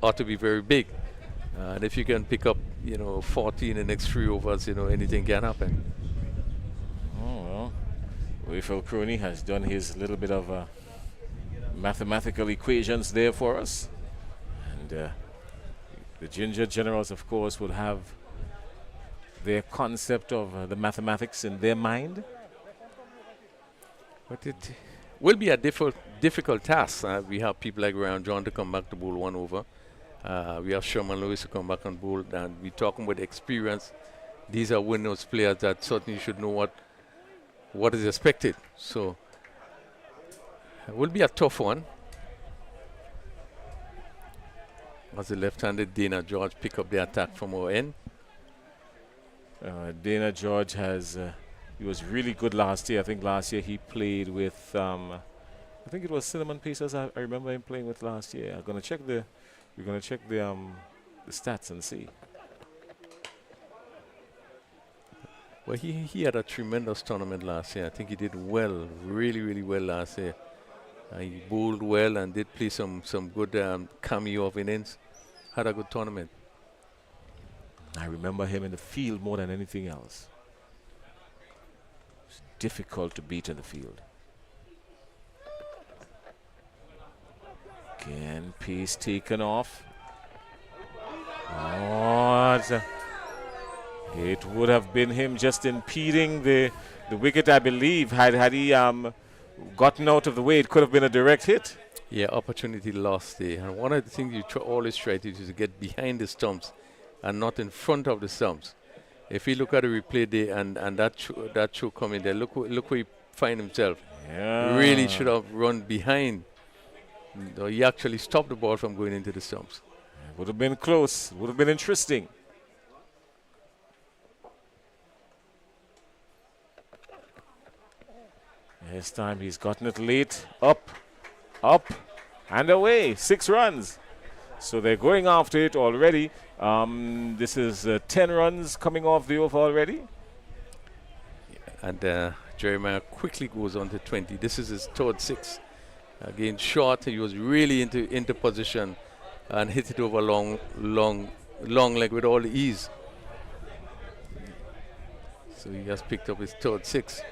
ought to be very big. And if you can pick up, 40 in the next 3 overs, anything can happen. Oh, well. Wilfred Crony has done his little bit of mathematical equations there for us. And the Ginger Generals, of course, will have their concept of the mathematics in their mind. But it will be a difficult task. We have people like Ryan John to come back to bowl 1 over. We have Sherman Lewis to come back and bowl, and we're talking about experience. These are winners players that certainly should know what is expected. So it will be a tough one. As the left-handed Dana George pick up the attack from our end. Dana George has He was really good last year. I think last year he played with, I think it was Cinnamon Pacers. I remember him playing with last year. We're gonna check the stats and see. Well, he had a tremendous tournament last year. I think he did well, really well last year. He bowled well and did play some good cameo of innings. Had a good tournament. I remember him in the field more than anything else. It's difficult to beat in the field. Again, pace taken off. Oh, it would have been him just impeding the wicket, I believe. Had he gotten out of the way, it could have been a direct hit. Yeah, opportunity lost there. And one of the things you always try to do is to get behind the stumps and not in front of the stumps. If you look at the replay there and that show coming there, look where he find himself. Yeah. Really should have run behind. No, he actually stopped the ball from going into the stumps. It would have been close. Would have been interesting. This time he's gotten it late. Up, and away. 6 runs. So they're going after it already. This is 10 runs coming off the over already. And Jeremiah quickly goes on to 20. This is his third 6. Again, short. He was really into position and hit it over long leg with all the ease. So he has picked up his third 6.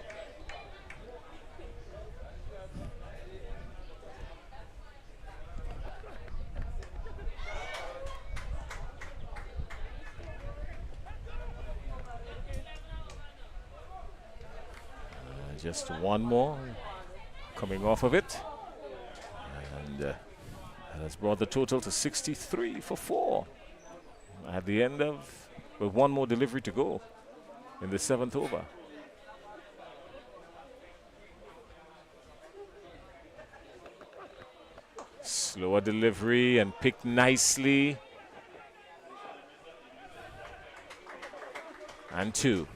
Just one more coming off of it. And that has brought the total to 63 for 4. At the end of, with one more delivery to go in the 7th over. Slower delivery and picked nicely. And 2.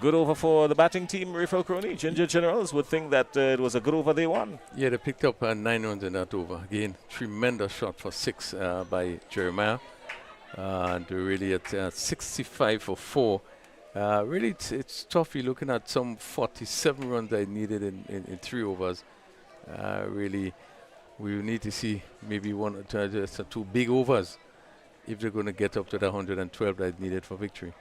Good over for the batting team, Rafael Crony. Ginger Generals would think that it was a good over they won. Yeah, they picked up 9 runs in that over. Again, tremendous shot for 6 by Jeremiah. And really at 65 for 4. Really, it's tough. You're looking at some 47 runs that needed in 3 overs. Really, we need to see maybe 1 or 2 big overs if they're going to get up to the 112 that is needed for victory.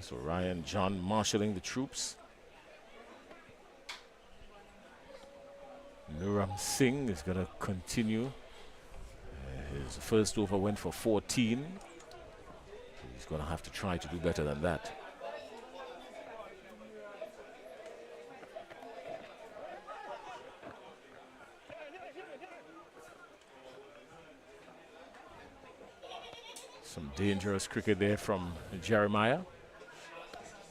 So Ryan John marshalling the troops. Nuram Singh is going to continue. His first over went for 14. He's going to have to try to do better than that. Some dangerous cricket there from Jeremiah.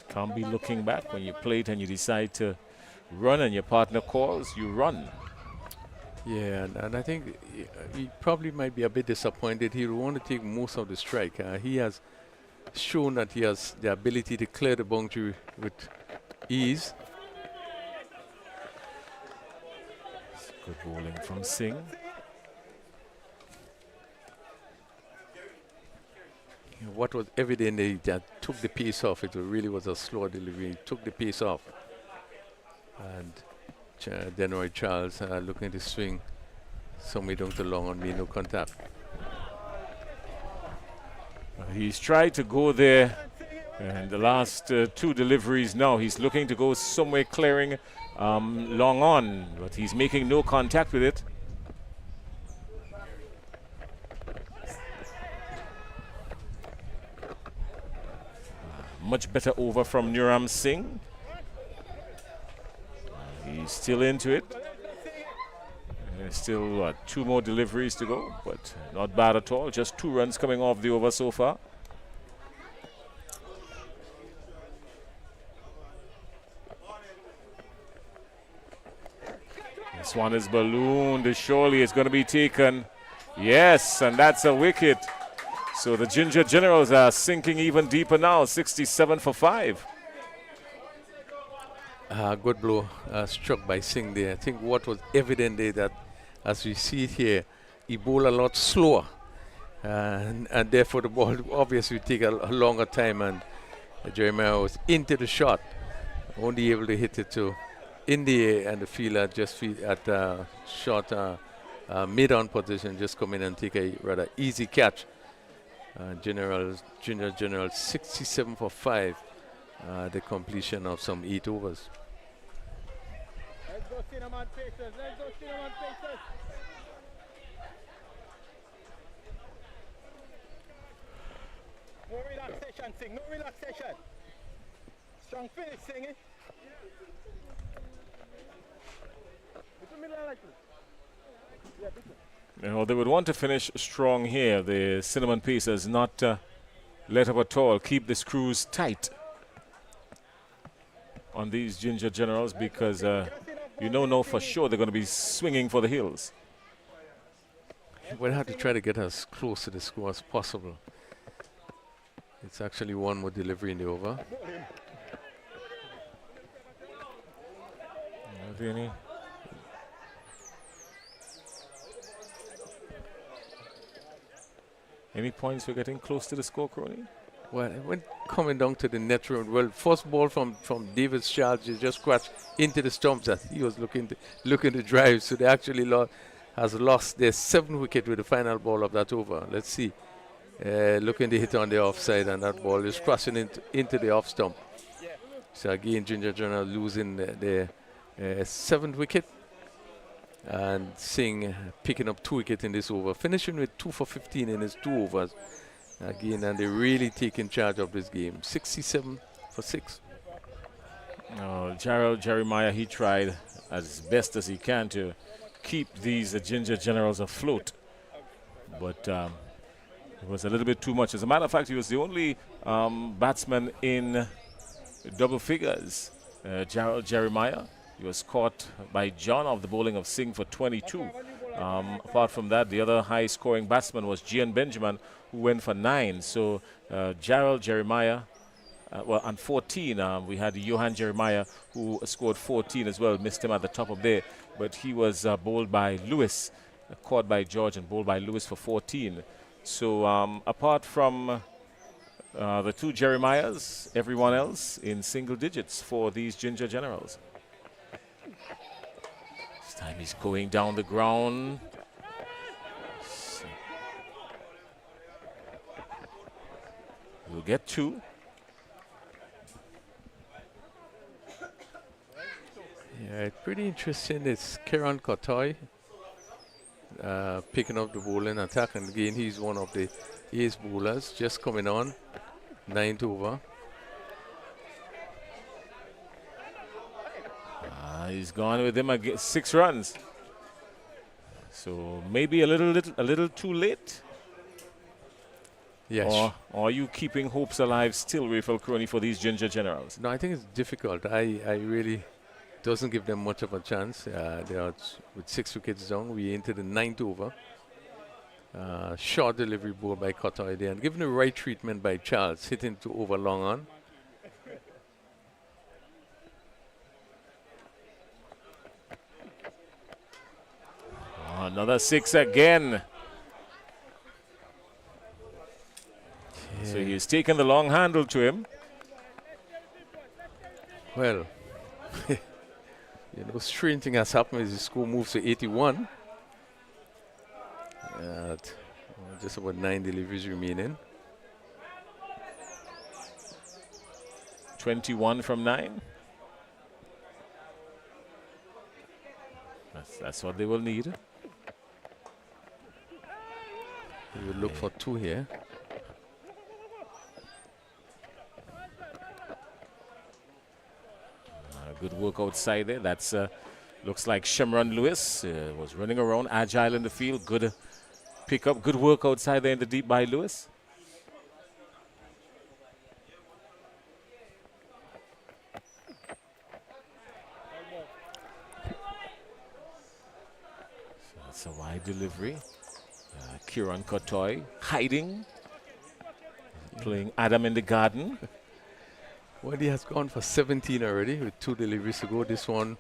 Can't be looking back when you play it and you decide to run and your partner calls, you run. Yeah, and I think he probably might be a bit disappointed. He will want to take most of the strike. He has shown that he has the ability to clear the boundary with ease. Good bowling from Singh. What was evident that took the pace off. It really was a slow delivery. He took the pace off. And Denroy Charles looking to swing somewhere down to long on me, no contact. He's tried to go there, and the last 2 deliveries now, he's looking to go somewhere clearing long on, but he's making no contact with it. Much better over from Nuram Singh. He's still into it. There's still 2 more deliveries to go, but not bad at all. Just 2 runs coming off the over so far. This one is ballooned. Surely it's going to be taken. Yes, and that's a wicket. So the Ginger Generals are sinking even deeper now, 67 for 5. Good blow struck by Singh there. I think what was evident there that, as we see it here, he bowled a lot slower. And therefore the ball obviously take a longer time, and Jeremiah was into the shot, only able to hit it to in the air, and the fielder just at short mid-on position, just come in and take a rather easy catch. Ginger General 67 for 5, the completion of some 8 overs. Let's go cinnamon faces, let's go cinnamon faces. No relaxation, Sing, no relaxation. Strong finish, Sing. Now they would want to finish strong here. The Cinnamon Pacers not let up at all. Keep the screws tight on these Ginger Generals, because you know for sure they're going to be swinging for the hills. We'll have to try to get as close to the score as possible. It's actually one more delivery in the over. Any points for getting close to the score, Crony? Well, when coming down to the net road, well, first ball from David's charge, he just crashed into the stumps that he was looking to drive. So they actually has lost their 7th wicket with the final ball of that over. Let's see. Looking to hit on the offside, and that ball is crashing into the off stump. So again, Ginger General losing their 7th wicket, and Singh picking up 2 wickets in this over, finishing with 2 for 15 in his 2 overs. Again, and they're really taking charge of this game. 67 for 6. Gerald Jeremiah, he tried as best as he can to keep these Ginger Generals afloat, but it was a little bit too much. As a matter of fact, he was the only batsman in double figures. Gerald Jeremiah, he was caught by John of the bowling of Singh for 22. Apart from that, the other high-scoring batsman was Gian Benjamin, who went for 9. So Gerald Jeremiah, and 14. We had Johan Jeremiah, who scored 14 as well. Missed him at the top of there, but he was bowled by Lewis, caught by George and bowled by Lewis for 14. So apart from the 2 Jeremiahs, everyone else in single digits for these Ginger Generals. This time he's going down the ground. We'll get 2. Yeah, pretty interesting. It's Kiran Kotoy picking up the bowling attack, and again he's one of the ace bowlers just coming on. 9th over. He's gone with him again, 6 runs. So maybe a little too late. Yes. Or are you keeping hopes alive still, Rafael Crony, for these Ginger Generals? No, I think it's difficult. I really doesn't give them much of a chance. They are with 6 wickets down. We into the 9th over. Short delivery ball by Kotoy there, and given the right treatment by Charles, hitting to over long on. Another 6 again. Yeah. So he's taken the long handle to him. Well, strange thing has happened as the score moves to 81. Just about 9 deliveries remaining. 21 from 9. That's what they will need. We will look for 2 here. Good work outside there. That's looks like Shimron Lewis was running around, agile in the field. Good pick up, good work outside there in the deep by Lewis. It's a wide delivery. Kieran Kotoy hiding, playing Adam in the garden. Well, he has gone for 17 already with 2 deliveries to go. This one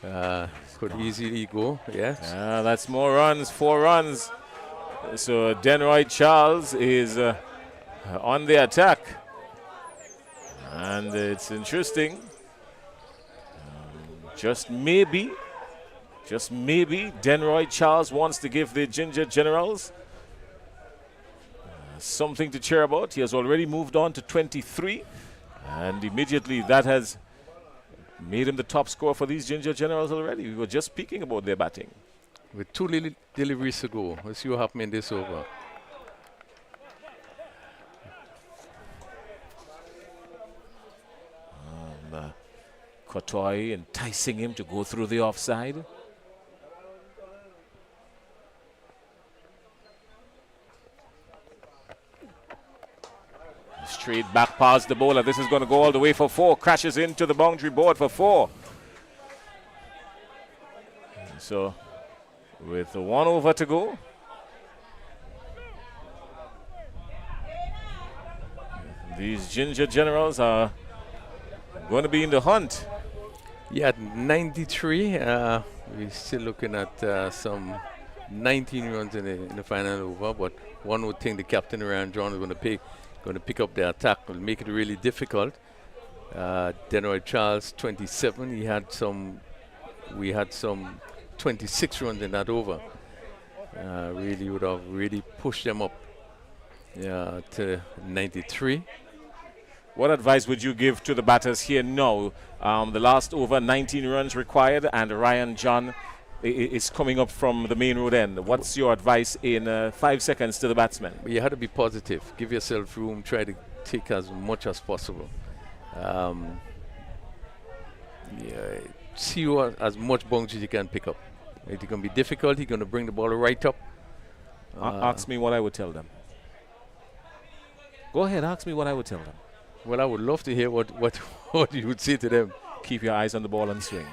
could easily go, yes. That's more runs, 4 runs. So Denroy Charles is on the attack. And it's interesting. Just maybe, Denroy Charles wants to give the Ginger Generals something to cheer about. He has already moved on to 23. And immediately that has made him the top scorer for these Ginger Generals already. We were just speaking about their batting. With 2 deliveries to go, let's see what happens in this over. Kotoy enticing him to go through the offside. Straight back past the bowler. This is going to go all the way for 4. Crashes into the boundary board for 4. So, with 1 over to go, these Ginger Generals are going to be in the hunt. Yeah, at 93, we're still looking at some 19 runs in the final over, but one would think the captain around John is going to pick up the attack, will make it really difficult. Denroy Charles, 27. We had some 26 runs in that over. Really would have really pushed them up to 93. What advice would you give to the batters here now? The last over, 19 runs required, and Ryan John is coming up from the main road end. What's your advice in 5 seconds to the batsman? You have to be positive. Give yourself room. Try to take as much as possible. See as much bounces you can pick up. It's going to be difficult. You're going to bring the ball right up. Ask me what I would tell them. Go ahead, ask me what I would tell them. Well, I would love to hear what you would say to them. Keep your eyes on the ball and swing.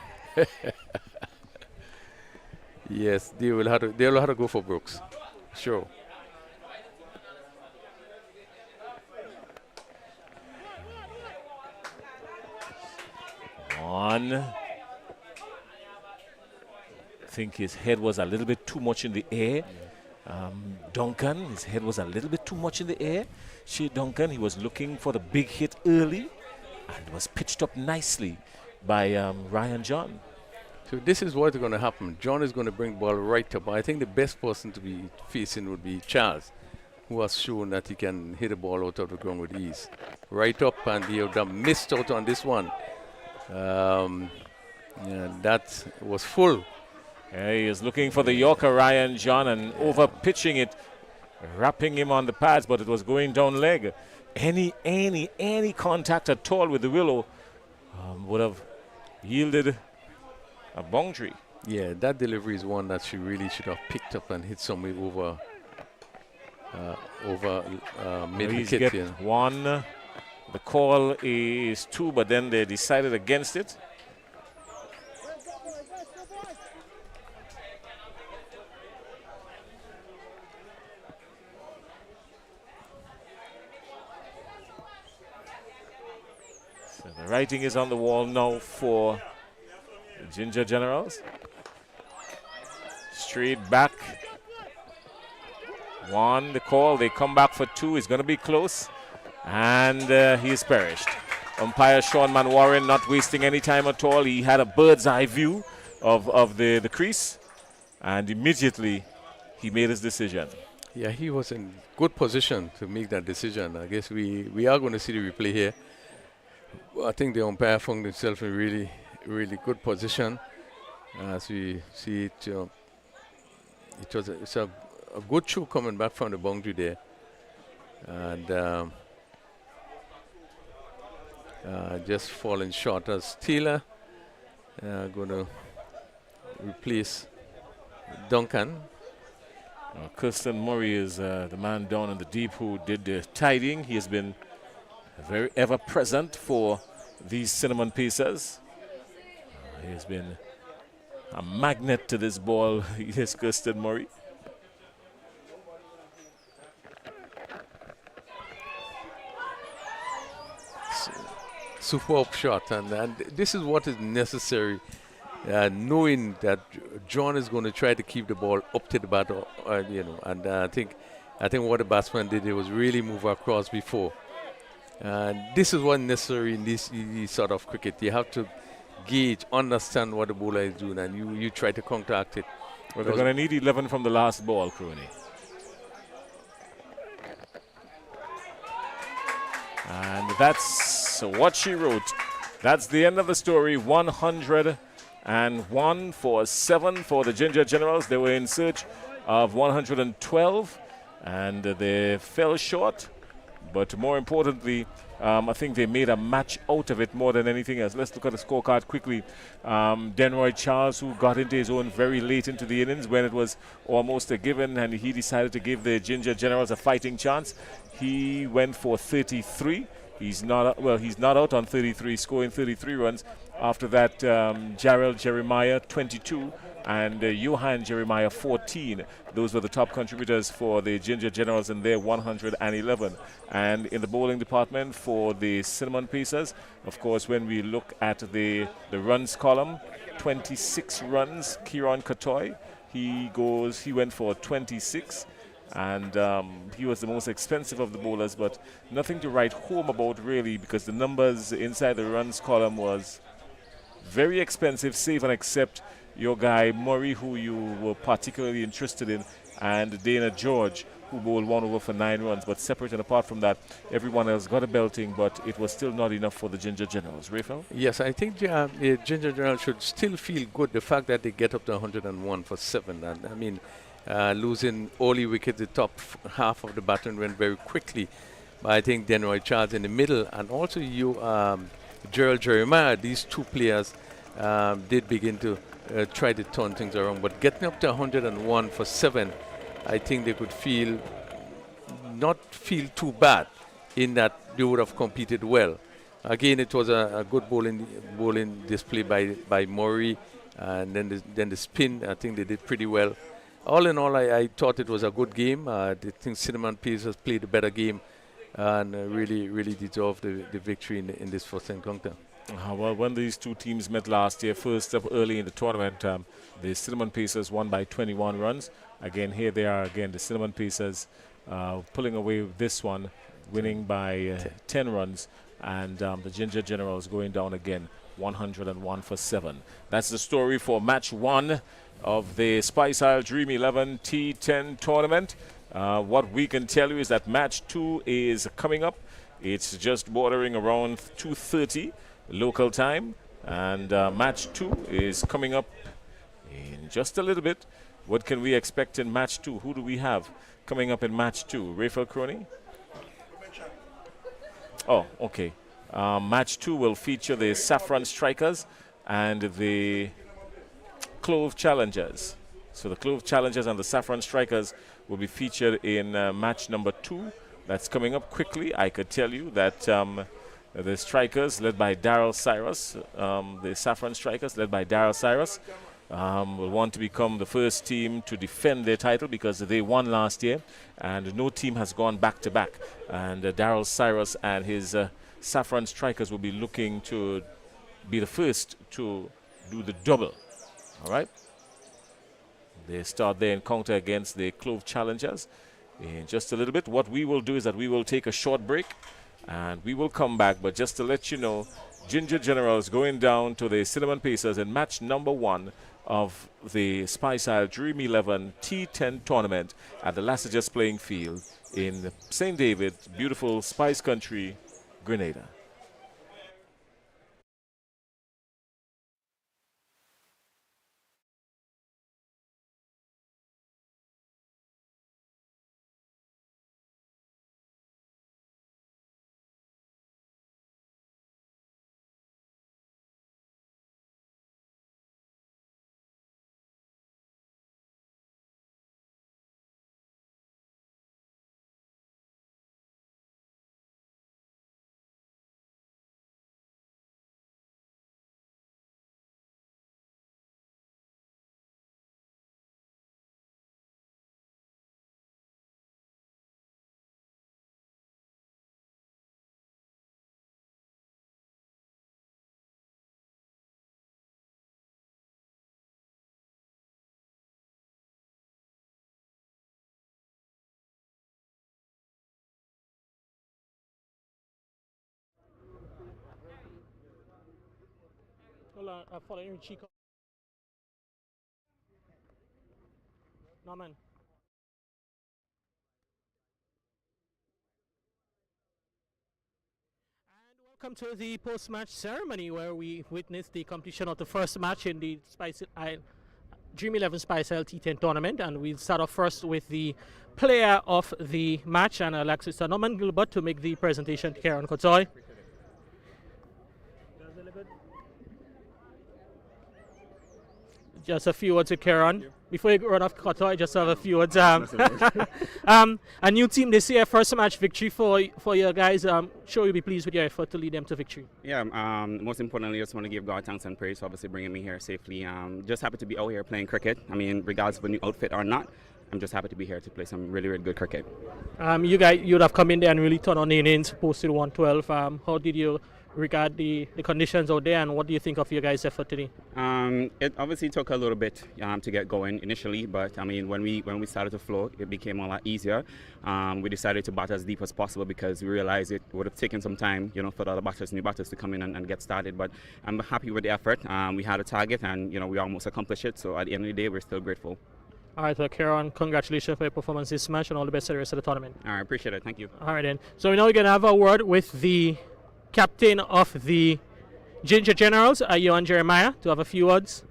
Yes, they'll have to go for Brooks. Sure. One. I think his head was a little bit too much in the air. Duncan, his head was a little bit too much in the air. Shea Duncan, he was looking for the big hit early and was pitched up nicely by Ryan John. So this is what's going to happen. John is going to bring the ball right up. I think the best person to be facing would be Charles, who has shown that he can hit the ball out of the ground with ease. Right up, and he would have missed out on this one. That was full. Yeah, he is looking for the Yorker, Ryan John, and over pitching it, wrapping him on the pads, but it was going down leg. Any contact at all with the willow would have yielded a boundary. Yeah, that delivery is one that she really should have picked up and hit somewhere over mid-wicket. Yeah. One. The call is 2, but then they decided against it. So the writing is on the wall now for the Ginger Generals. Straight back. 1, the call. They come back for 2. It's going to be close. And he is perished. Umpire Sean Manwarin not wasting any time at all. He had a bird's eye view of the crease, and immediately he made his decision. Yeah, he was in good position to make that decision. I guess we are going to see the replay here. I think the umpire found himself in really, really good position. As we see it, it's a good show coming back from the boundary there. And just falling short as Taylor going to replace Duncan. Kirsten Murray is the man down in the deep who did the tiding. He has been very ever present for these Cinnamon Pacers. He has been a magnet to this ball. Yes, Kirsten Murray. Superb shot, and this is what is necessary. Knowing that John is going to try to keep the ball up to the bat, and I think what the batsman did, it was really move across before. And this is what's necessary in this sort of cricket. You have to gauge, understand what the bowler is doing, and you try to counteract it. Well, they're going to need 11 from the last ball, Crooney. And that's what she wrote. That's the end of the story. 101 for 7 for the Ginger Generals. They were in search of 112, and they fell short. But more importantly, I think they made a match out of it more than anything else. Let's look at the scorecard quickly. Denroy Charles, who got into his own very late into the innings when it was almost a given, and he decided to give the Ginger Generals a fighting chance. He went for 33. He's not out on 33, scoring 33 runs. After that, Jarrell Jeremiah, 22, and Johan Jeremiah, 14. Those were the top contributors for the Ginger Generals in their 111. And in the bowling department for the Cinnamon Pacers, of course, when we look at the runs column, 26 runs, Kieron Katoy. He went for 26. And he was the most expensive of the bowlers, but nothing to write home about really, because the numbers inside the runs column was very expensive, save and except your guy Murray, who you were particularly interested in, and Dana George, who bowled 1 over for 9 runs. But separate and apart from that, everyone else got a belting, but it was still not enough for the Ginger Generals. Rafael? Yes, I think Ginger Generals should still feel good. The fact that they get up to 101 for 7, and I mean, losing early wickets, the top half of the baton went very quickly. But I think Denroy Charles in the middle, and also Gerald Jeremiah, these two players did begin to try to turn things around. But getting up to 101 for 7, I think they could not feel too bad in that they would have competed well. Again, it was a good bowling display by Murray, and then the spin, I think they did pretty well. All in all, I thought it was a good game. I think Cinnamon Pacers played a better game and really deserved the victory in this first encounter. Well, when these two teams met last year, first up early in the tournament, the Cinnamon Pacers won by 21 runs. Again, here they are again, the Cinnamon Pacers pulling away with this one, winning by 10 runs, and the Ginger Generals going down again, 101 for 7. That's the story for match 1 of the Spice Isle Dream 11 T10 tournament. What we can tell you is that match 2 is coming up. It's just bordering around 2:30 local time, and match 2 is coming up in just a little bit. What can we expect in match 2? Who do we have coming up in match 2? Rafael Crony? Oh, okay. Match 2 will feature the Saffron Strikers and the Clove Challengers. So the Clove Challengers and the Saffron Strikers will be featured in match number 2. That's coming up quickly. I could tell you that the Strikers, led by Daryl Cyrus, the Saffron Strikers, led by Daryl Cyrus, will want to become the first team to defend their title because they won last year, and no team has gone back-to-back. And Daryl Cyrus and his Saffron Strikers will be looking to be the first to do the double. All right? They start their encounter against the Clove Challengers in just a little bit. What we will do is that we will take a short break, and we will come back. But just to let you know, Ginger Generals going down to the Cinnamon Pacers in match number 1 of the Spice Isle Dream 11 T10 tournament at the Lassagers playing field in St. David, beautiful Spice Country, Grenada. Hold on, following Chico. Norman. Welcome to the post-match ceremony where we witnessed the completion of the first match in the Dream 11 Spice Isle T10 tournament, and we'll start off first with the player of the match, and I'd like Mr. Norman Gilbert to make the presentation to Karen Kotoy. Just a few words to Karen. Before you run off Kotoy, just have a few words. A new team this year, first match victory for you guys. Sure you'll be pleased with your effort to lead them to victory. Yeah, most importantly, I just want to give God thanks and praise for obviously bringing me here safely. Just happy to be out here playing cricket. I mean, regardless of a new outfit or not, I'm just happy to be here to play some really, really good cricket. You'd have come in there and really turned on the innings, posted 112. How did you regard the conditions out there, and what do you think of your guys' effort today? It obviously took a little bit to get going initially, but I mean when we started to flow, it became a lot easier. We decided to bat as deep as possible because we realized it would have taken some time, for the other batters, new batters to come in and get started. But I'm happy with the effort. We had a target, and we almost accomplished it. So at the end of the day, we're still grateful. All right, well, Kieran, congratulations for your performance this match, and all the best for the rest of the tournament. All right, appreciate it. Thank you. All right, then. So now we're going to have a word with the captain of the Ginger Generals, Johan Jeremiah, to have a few words.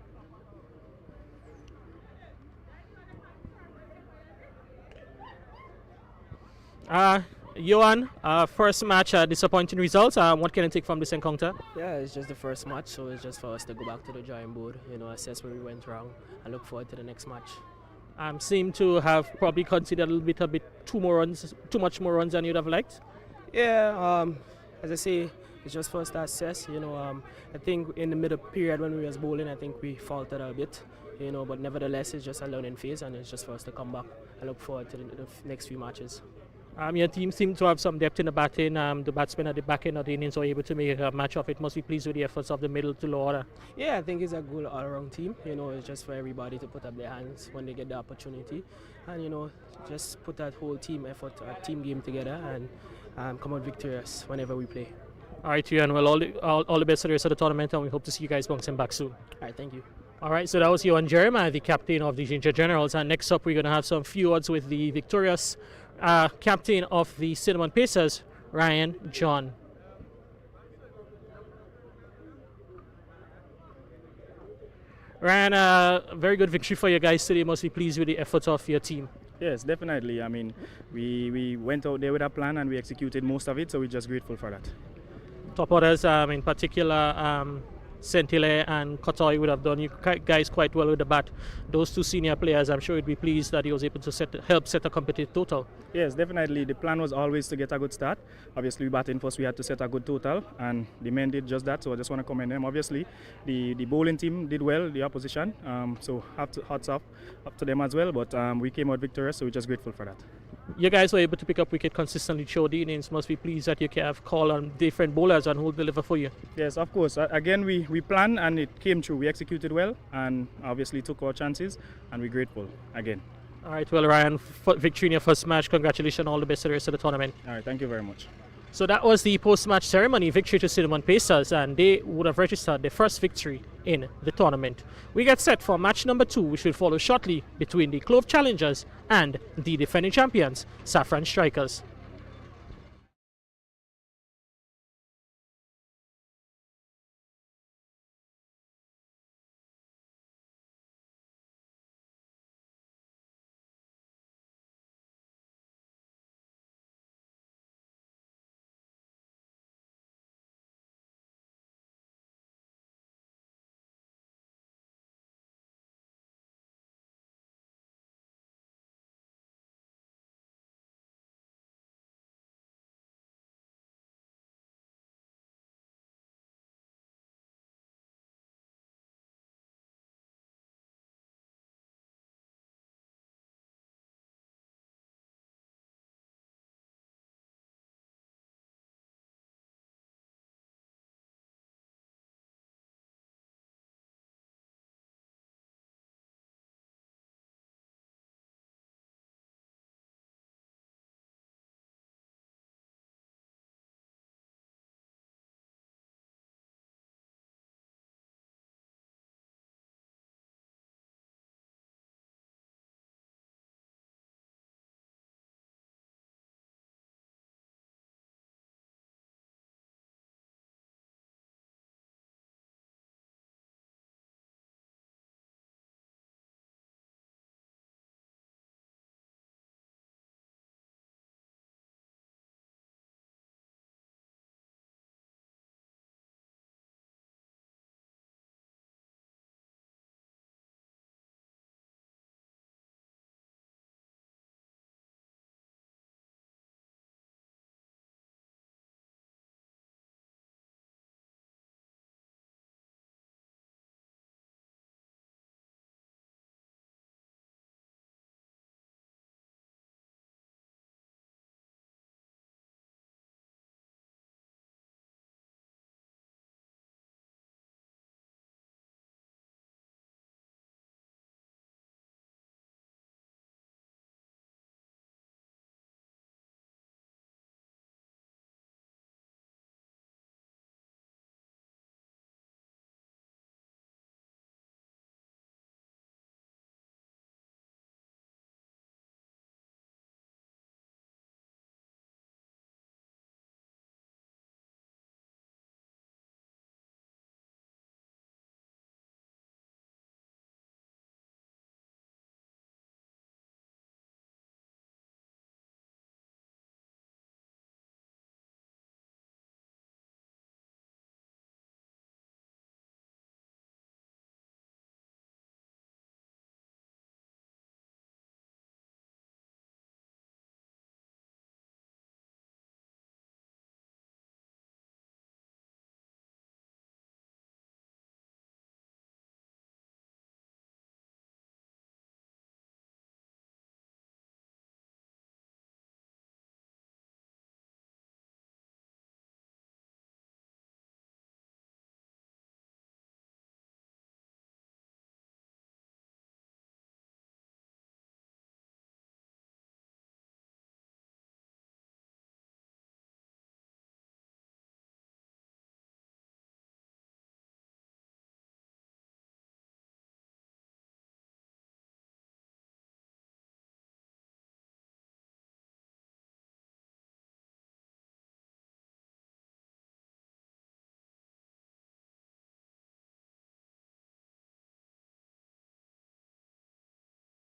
Johan, first match, disappointing results. What can you take from this encounter? Yeah, it's just the first match, so it's just for us to go back to the drawing board, assess where we went wrong, and look forward to the next match. Seem to have probably considered a bit too much more runs than you'd have liked. Yeah, as I say, it's just for us to assess. I think in the middle period when we was bowling, I think we faltered a bit. But nevertheless, it's just a learning phase, and it's just for us to come back and look forward to the next few matches. Your team seemed to have some depth in the batting. The batsmen at the back end of the innings were able to make a match of it. Must be pleased with the efforts of the middle to low order. Yeah, I think it's a good all-around team. It's just for everybody to put up their hands when they get the opportunity, and just put that whole team effort, a team game together, and come out victorious whenever we play. All right, Ian. Well, all the best for the rest of the tournament, and we hope to see you guys bouncing back soon. All right, thank you. All right, so that was Johan Jeremiah, the captain of the Ginger Generals, and next up we're going to have some few words with the victorious captain of the Cinnamon Pacers, Ryan John. Ryan, very good victory for you guys today. Must be pleased with the efforts of your team. Yes, definitely. I mean, we went out there with a plan and we executed most of it, so we're just grateful for that. Top orders, in particular, Sentile and Kotoy would have done you guys quite well with the bat. Those two senior players, I'm sure you'd be pleased that he was able to help set a competitive total. Yes, definitely. The plan was always to get a good start. Obviously, we batting first, we had to set a good total, and the men did just that, so I just want to commend them. Obviously, the bowling team did well, the opposition, so hats off up to them as well, but we came out victorious, so we're just grateful for that. You guys were able to pick up wicket consistently throughout the innings. Must be pleased that you can have call on different bowlers and who will deliver for you. Yes, of course. Again, we planned and it came true. We executed well and obviously took our chances, and we're grateful again. All right, well, Ryan, victory in your first match. Congratulations, all the best for the rest of the tournament. All right, thank you very much. So that was the post-match ceremony, victory to Cinnamon Pacers, and they would have registered their first victory in the tournament. We get set for match number 2, which will follow shortly between the Clove Challengers and the defending champions, Saffron Strikers.